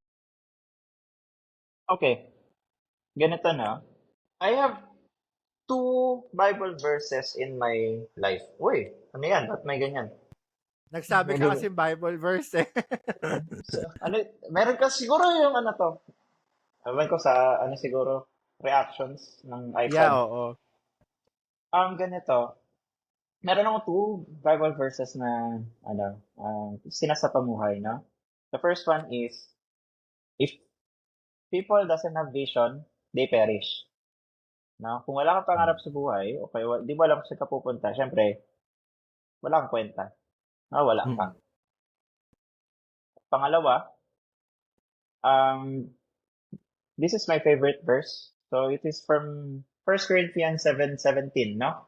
Okay, ganito na. I have two Bible verses in my life. Uy, ano yan? Ba't may ganyan? Nagsabi ka kasi Bible verse eh. Ano, meron ka siguro yung ano to. Ewan ko sa ano siguro reactions ng Yeah, iPad. oo. Ganito. Meron ako two Bible verses na ano, sinasa pamuhay, no? The first one is, if people doesn't have vision, they perish. No? Kung wala kang pangarap sa buhay, okay, di mo alam kung saan ka pupunta, syempre, wala kang kwenta. No, wala ka. Mm. Pangalawa, um, this is my favorite verse. So it is from 1 Corinthians 7:17, no?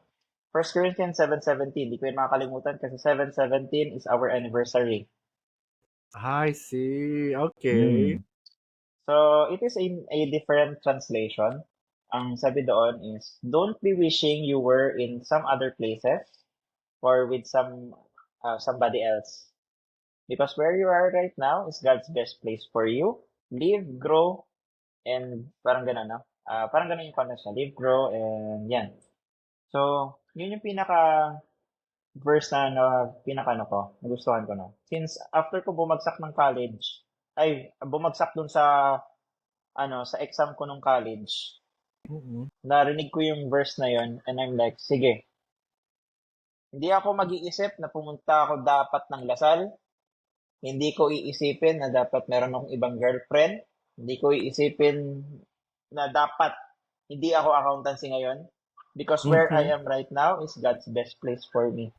1 Corinthians 7:17, di ko yun makakalimutan kasi 7:17 is our anniversary. I see. Okay. Mm. So, it is a different translation. Ang sabi doon is, don't be wishing you were in some other places or with somebody else. Because where you are right now is God's best place for you. Live, grow, and parang gano'n, no? Parang gano'n yung context niya. Live, grow, and yan. So, yun yung verse na pinaka ano ko, nagustuhan ko, no? Since after ko bumagsak ng college, bumagsak dun sa sa exam ko nung college, Mm. narinig ko yung verse na yon and I'm like, sige, hindi ako mag-iisip na pumunta ako dapat ng Lasal. Hindi ko iisipin na dapat meron akong ibang girlfriend. Hindi ko iisipin na dapat hindi ako accountancy ngayon. Because where I Mhm. am right now is God's best place for me.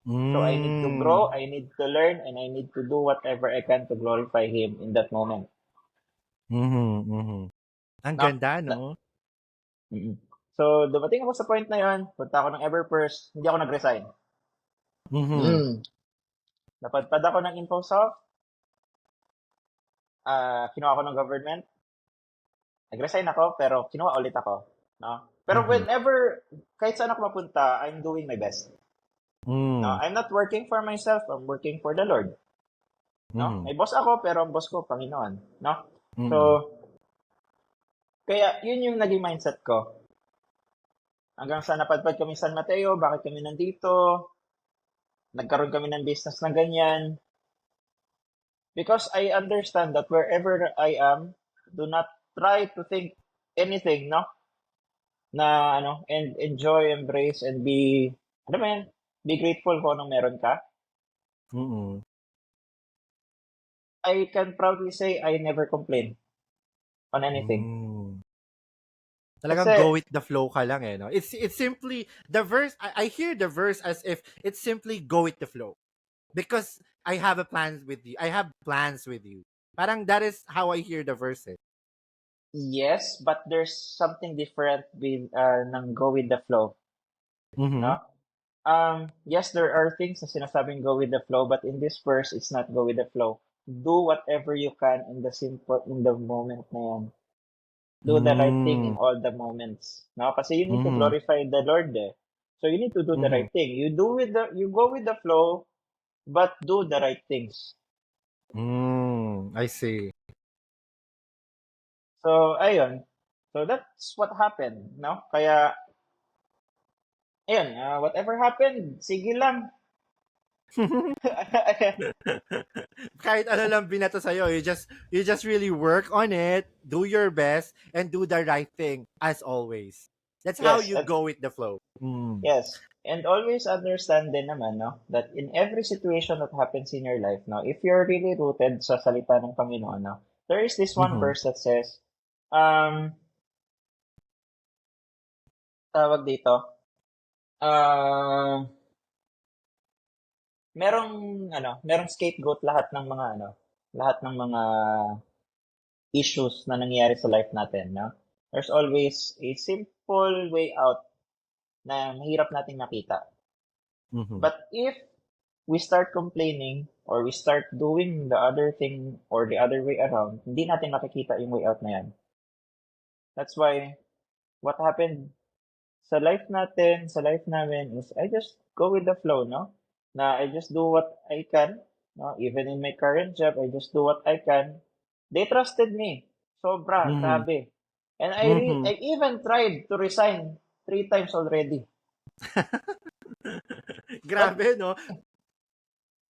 So I need to Mm. grow, I need to learn, and I need to do whatever I can to glorify Him in that moment. Mhm. Mhm. Ang No? ganda, no? Mm-mm. So, dumating ako sa point na yon, punta ako ng Everfirst, hindi ako nag-resign. Mhm. Mm. Napadpad ako ng InfoSoft, kinuha ako ng government, nag-resign ako, pero kinuha ulit ako. No? Pero Mhm. whenever, kahit saan ako mapunta, I'm doing my best. No? Mm. I'm not working for myself, I'm working for the Lord. No? Mhm. May boss ako, pero ang boss ko, Panginoon. No? So, Mm. kaya yun yung naging mindset ko. Hanggang sa napadpad kami San Mateo, bakit kami nandito, nagkaroon kami ng business na ganyan. Because I understand that wherever I am, do not try to think anything, no? Na and enjoy, embrace, and be, ano ba yan? Be grateful kung anong meron ka. Mm. I can proudly say I never complain on anything. Mm. Kasi, Talagang go with the flow ka lang eh, no? It's simply the verse. I hear the verse as if it's simply go with the flow. because I have a plans with you. I have plans with you. Parang that is how I hear the verse. Eh. Yes, but there's something different with ng go with the flow, Mm-hmm. no? Yes, there are things na sinasabing go with the flow, but in this verse, it's not go with the flow. Do whatever you can in the moment na yan. Do the right thing in Mm. all the moments. No? Kasi you need to Mm-hmm. glorify the Lord eh. So you need to do the Mm-hmm. right thing. You go with the flow, but do the right things. I see. So, ayun. So that's what happened, no? Kaya, ayun, whatever happened, sige lang. Kahit ano lang binato sa'yo, you just really work on it, do your best, and do the right thing as always. That's how Yes, you go with the flow. yes. And always understand din naman, no, that in every situation that happens in your life, no, if you're really rooted sa salita ng Panginoon, no, there is this one Mm-hmm. verse that says, um, tawag dito, uh, merong scapegoat lahat ng mga issues na nangyayari sa life natin, no? There's always a simple way out na mahirap nating makita. Mm-hmm. But if we start complaining or we start doing the other thing or the other way around, hindi natin makikita yung way out na yan. That's why what happened sa life natin, sa life namin is I just go with the flow, no? Na I just do what I can, no? Even in my current job, I just do what I can. They trusted me. Sobra, Mm-hmm. grabe. And Mm-hmm. I even tried to resign 3 times already. But Grabe, no?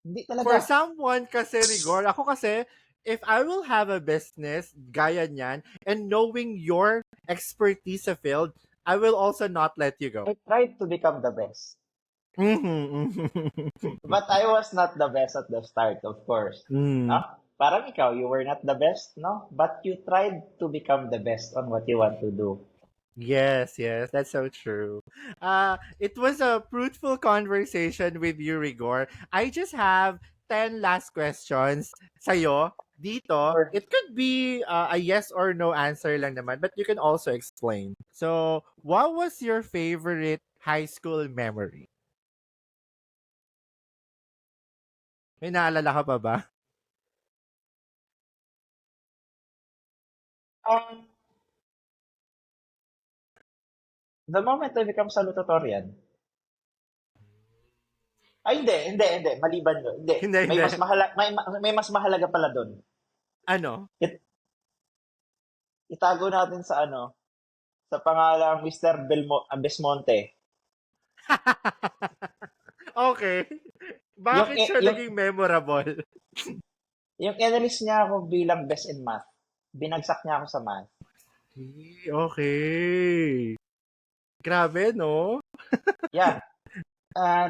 hindi For talaga. someone kasi, Rigor, ako kasi, if I will have a business, gaya niyan, and knowing your expertise sa field, I will also not let you go. I tried to become the best. Mm-hmm. But I was not the best at the start, of course. Mm. No? Parang ikaw, you were not the best, no? But you tried to become the best on what you want to do. Yes, yes, that's so true. It was a fruitful conversation with you, Rigor. I just have 10 last questions sa'yo dito. Or, It could be a yes or no answer lang naman, but you can also explain. So, what was your favorite high school memory? May naalala ka pa ba? um, the moment I become salutatorian, ay, hindi, maliban doon. Hindi, Hindi, hindi. may mas mahalaga pala doon. Ano? Itago natin sa sa pangalang Mr. Besmonte. Okay. Yung, Bakit i- siya yung, naging memorable? yung enlist niya ako bilang best in math. Binagsak niya ako sa math. Okay. Grabe, no? Yeah,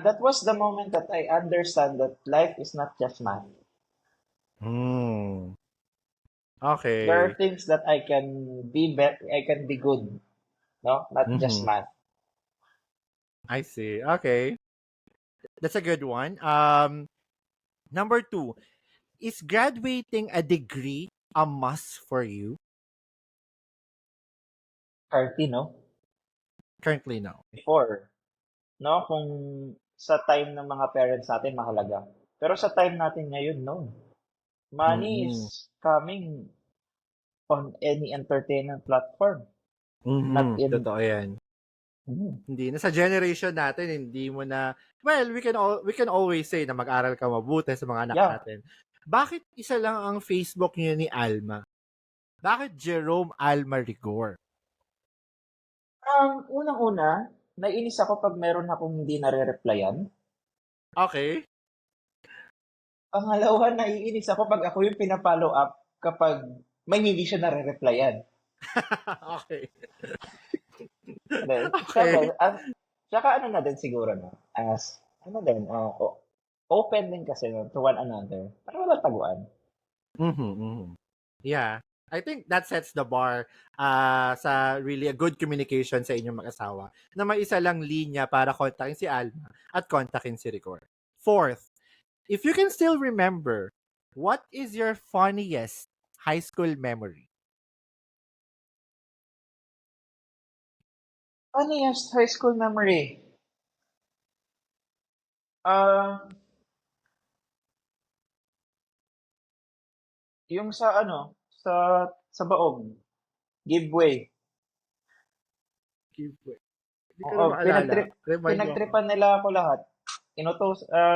that was the moment that I understand that life is not just math. Hmm. There are Okay. things that I can be good, no? Not just Mm-hmm. math. I see. Okay. That's a good one. Number two, is graduating a degree a must for you? Currently, no? Currently, no. Before, no? Kung sa time ng mga parents natin, mahalaga. Pero sa time natin ngayon, no. Money Mm-hmm. is coming on any entertainment platform. Not Mm-hmm. in, Totoo yan. hmm, Hindi na sa generation natin, hindi mo na, well, we can always say na mag-aral ka mabuti sa mga anak yeah. natin. Bakit isa lang ang Facebook niyo ni Alma? Bakit Jerome Alma Rigor? Unang-una, naiinis ako pag meron akong hindi nare-replyan. Okay. Pangalawa, naiinis ako pag ako yung pina-follow up kapag may hindi siya nare-replyan. Okay. Then, Okay. tsaka ano na din siguro, no? Open din kasi no, to one another. Para walang taguan. Mm-hmm, mm-hmm. Yeah. I think that sets the bar sa really a good communication sa inyong mag-asawa na may isa lang linya para kontakin si Alma at kontakin si Rigor. Fourth, If you can still remember, what is your funniest high school memory? Funniest high school memory? Ah, yung sa ano, sa baog, giveaway. Giveaway. Hindi ko Oo, na maalala. Remind mo ako. pinagtripan nila ako lahat.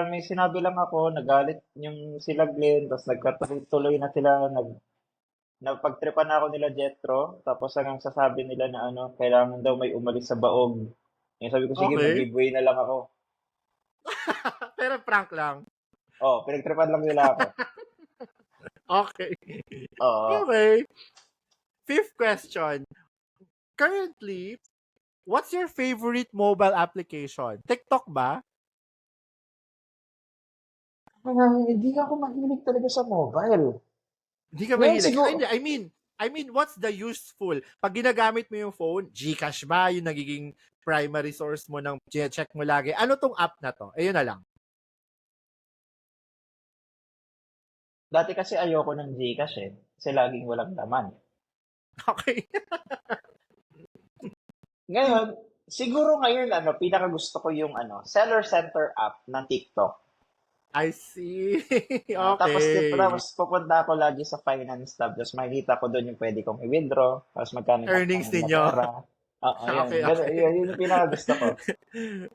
May sinabi lang ako, nagalit yung sila Glenn, tapos nagkatuloy na sila, napagtripan na ako nila Jetro, tapos hanggang sasabi nila na ano, kailangan daw may umalis sa baog. Yung sabi ko, sige, Okay. mag-giveaway na lang ako. Pero prank lang. Oh, pinagtripan lang nila ako. Okay. Oo. Okay. Fifth question. Currently, what's your favorite mobile application? TikTok ba? Hindi ako mahilig talaga sa mobile. Hindi ka Ngayon mahilig. Ay, siguro, hindi. I mean, what's the useful? Pag ginagamit mo yung phone, GCash ba yung nagiging primary source mo ng check mo lagi? Ano tong app na to? Ayun na lang. dati kasi ayoko ng Gcash eh. Kasi laging walang laman. Okay. Ngayon, siguro ngayon, pinakagusto ko yung Seller Center app ng TikTok. I see. Tapos Okay. pupunta ako lagi sa finance tab, tapos makikita ko doon yung pwede kong i-withdraw, tapos magkano yung Earnings upcoming na ninyo. pera. Oo, yun. Okay, okay. Yun yung pinakagusto ko.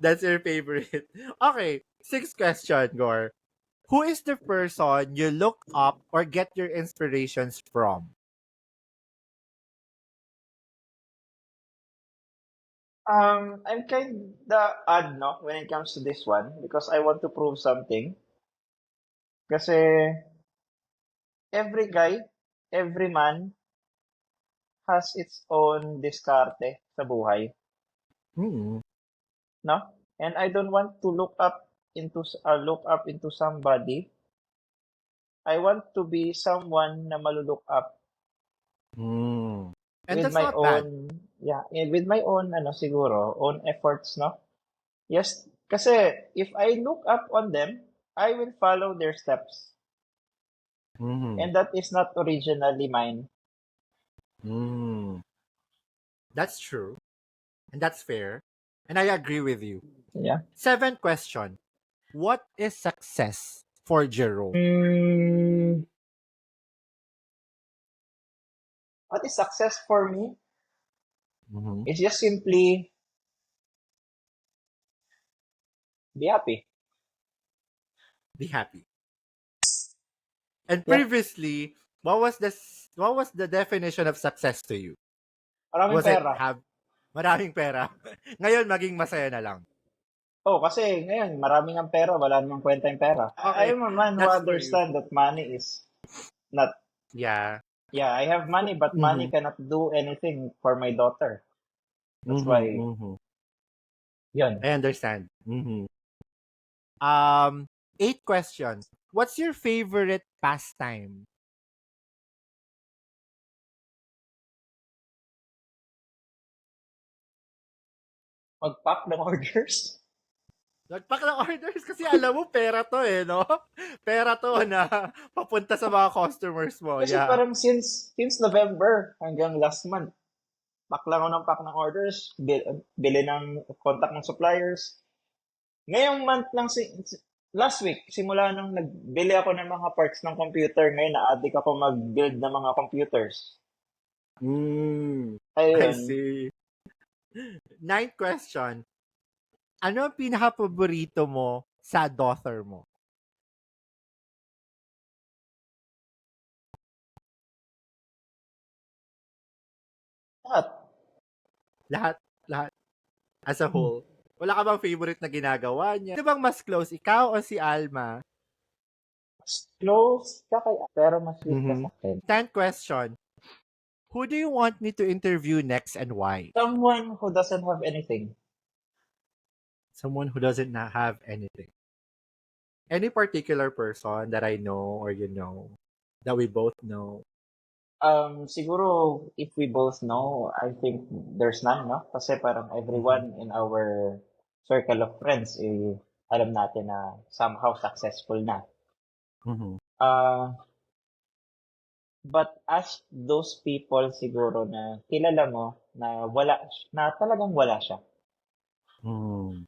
That's your favorite. Okay. Sixth question, Gore. Who is the person you look up or get your inspirations from? I'm kinda odd, no, when it comes to this one, because I want to prove something. Kasi every guy, every man has its own diskarte sa buhay, Hmm. no? And I don't want to look up into somebody. I want to be someone na malu-look up Hmm. And with that's my not bad. own, yeah, with my own, siguro, own efforts, no? Yes, kasi if I look up on them, I will follow their steps. Hmm. And that is not originally mine. Hmm. That's true. And that's fair. And I agree with you. Yeah. Seventh question. What is success for Jerome? Mm, what is success for me? Mm-hmm. It's just simply be happy. Be happy. And Yeah. previously, what was the definition of success to you? Maraming Was it pera. have maraming pera? Ngayon maging masaya na lang. Oh, kasi ngayon, maraming ang pera, wala namang kwenta yung pera. I Okay, am a man who that's for you. understand that money is not, Yeah. yeah, I have money, but money Mhm. cannot do anything for my daughter. That's Mhm. why, Mhm. yun. I understand. Mhm. Eighth question. What's your favorite pastime? Mag-pack ng orders. Nagpack ng orders kasi alam mo pera to eh, no? Pera to na papunta sa mga customers mo. Kasi Yeah. parang since November hanggang last month, pack lang ako ng pack ng orders, bili ng contact ng suppliers. Ngayong month lang, last week, simula nung nagbili ako ng mga parts ng computer, ngayon na-addict ako mag-build ng mga computers. I Ayun, see. Ninth question. Ano ang pinaka-paborito mo sa daughter mo? lahat. Lahat, lahat, as a whole. Wala ka bang favorite na ginagawa niya? Di bang mas close, ikaw o si Alma? Mas close ka kay pero mas sweet ka Mm-hmm. sa akin. 10th question. Who do you want me to interview next and why? Someone who doesn't have anything. Someone who doesn't have anything. Any particular person that I know or you know that we both know? Siguro, if we both know, I think there's none, no? Kasi parang Mhm. everyone in our circle of friends, alam natin na somehow successful na. Mhm. But as those people siguro na kilala mo na talagang wala siya. Mm.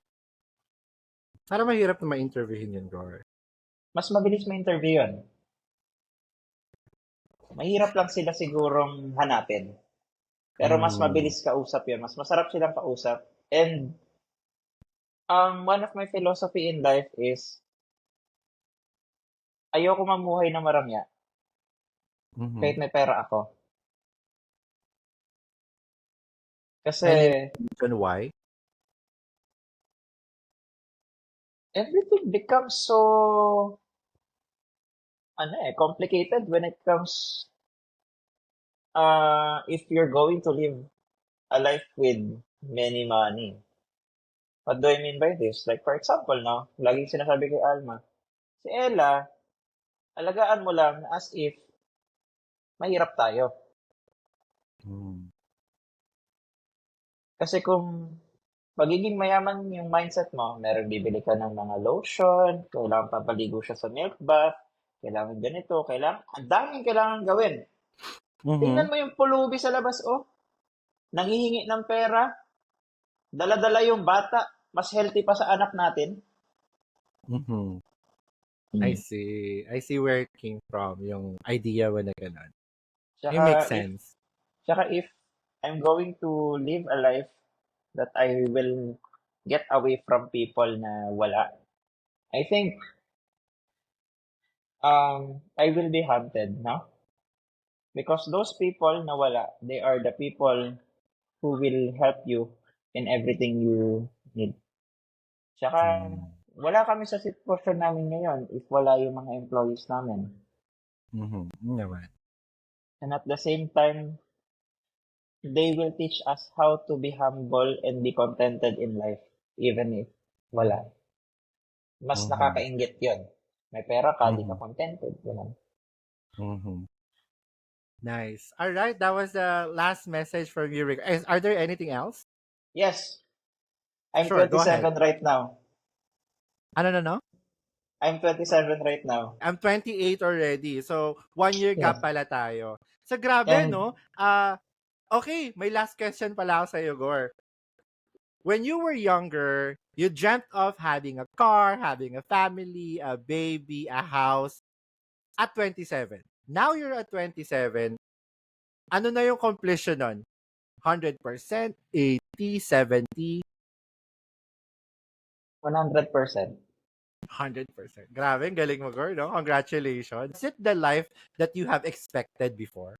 Para mahirap na ma-interviewin yun, Gor. Mas mabilis ma-interview yun. Mahirap lang sila sigurong hanapin. Pero mas mabilis kausap yun. Mas masarap silang kausap. And one of my philosophy in life is ayoko mamuhay na maramya kahit may pera ako. Kasi Any reason why? everything becomes so complicated when it comes if you're going to live a life with many money. What do I mean by this? Like for example, no, laging sinasabi kay Alma, si Ella, alagaan mo lang as if mahirap tayo. Kasi kung magiging mayaman yung mindset mo, meron bibili ka ng mga lotion, kailangan papaligo siya sa milk bath, kailangan ganito, ang daming kailangan gawin. Tingnan mo yung pulubi sa labas, nanghihingi ng pera, dala-dala yung bata, mas healthy pa sa anak natin. I see where it came from, yung idea mo na ganun. It Tsaka makes sense. if I'm going to live a life that I will get away from people na wala, I think I will be hunted, no? Because those people na wala, they are the people who will help you in everything you need. Tsaka, wala kami sa sitwasyon namin ngayon if wala yung mga employees namin. Naman. And at the same time, they will teach us how to be humble and be contented in life, even if wala. Mas nakakaingit yun. May pera ka, di ka contented. Ganun. Nice. All right, that was the last message from you, Rick. Are there anything else? Yes. I'm Sure, go 27 ahead. right now. No? I'm 27 right now. I'm 28 already. So, 1 year gap Yeah. pala tayo. So, grabe, And no? Okay, may last question pala ako sa'yo, Gor. When you were younger, you dreamt of having a car, having a family, a baby, a house at 27. Now you're at 27. Ano na yung completion nun? 100%, 80, 70? 100%. 100%. Grabe, ang galing mo, girl, no? Congratulations. Is it the life that you have expected before?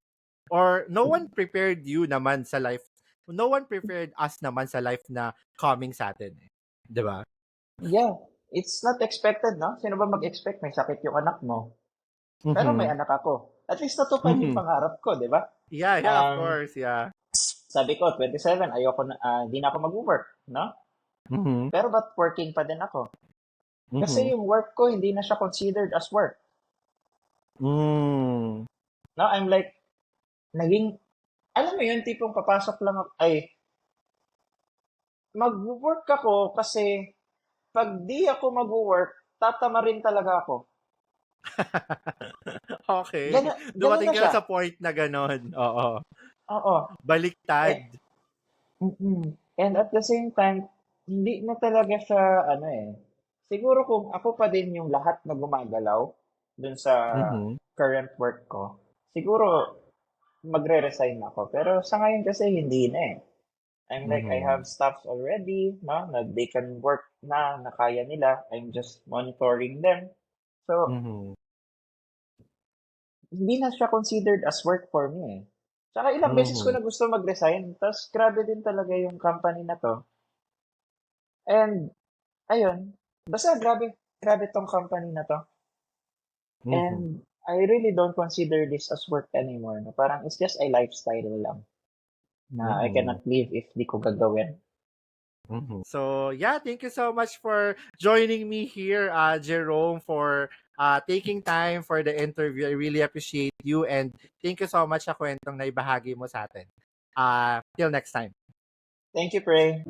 Or no one prepared you naman sa life? No one prepared us naman sa life na coming sa atin, eh. Diba? Yeah. It's not expected, no? Sino ba mag-expect? May sakit yung anak mo. Pero may anak ako. At least natupad yung pangarap ko, di ba? Yeah, of course, yeah. Sabi ko, 27, ayoko na, hindi na ako mag-work, no? Pero ba't working pa din ako? Kasi yung work ko, hindi na siya considered as work. No, I'm like, alam mo yun, tipong papasok lang ako, mag-work ako kasi pag di ako mag-work, tatama rin talaga ako. Okay. Ganun Dumating na ka siya. na sa point na ganon. Oo. Oo. Baliktad. And at the same time, hindi na talaga siya, siguro kung ako pa din yung lahat na gumagalaw dun sa current work ko, siguro magre-resign ako. Pero sa ngayon kasi hindi na eh. I'm like, I have staffs already, no, na they can work na kaya nila. I'm just monitoring them. So, hindi na siya considered as work for me eh. Saka ilang beses ko na gusto mag-resign, tapos grabe din talaga yung company na to. And, ayun, basta grabe tong company na to. And, I really don't consider this as work anymore. No? Parang it's just a lifestyle lang na I cannot live if di ko gagawin. So, yeah, thank you so much for joining me here, Jerome, for taking time for the interview. I really appreciate you and thank you so much sa kwentong naibahagi mo sa atin. Till next time. Thank you, Pray.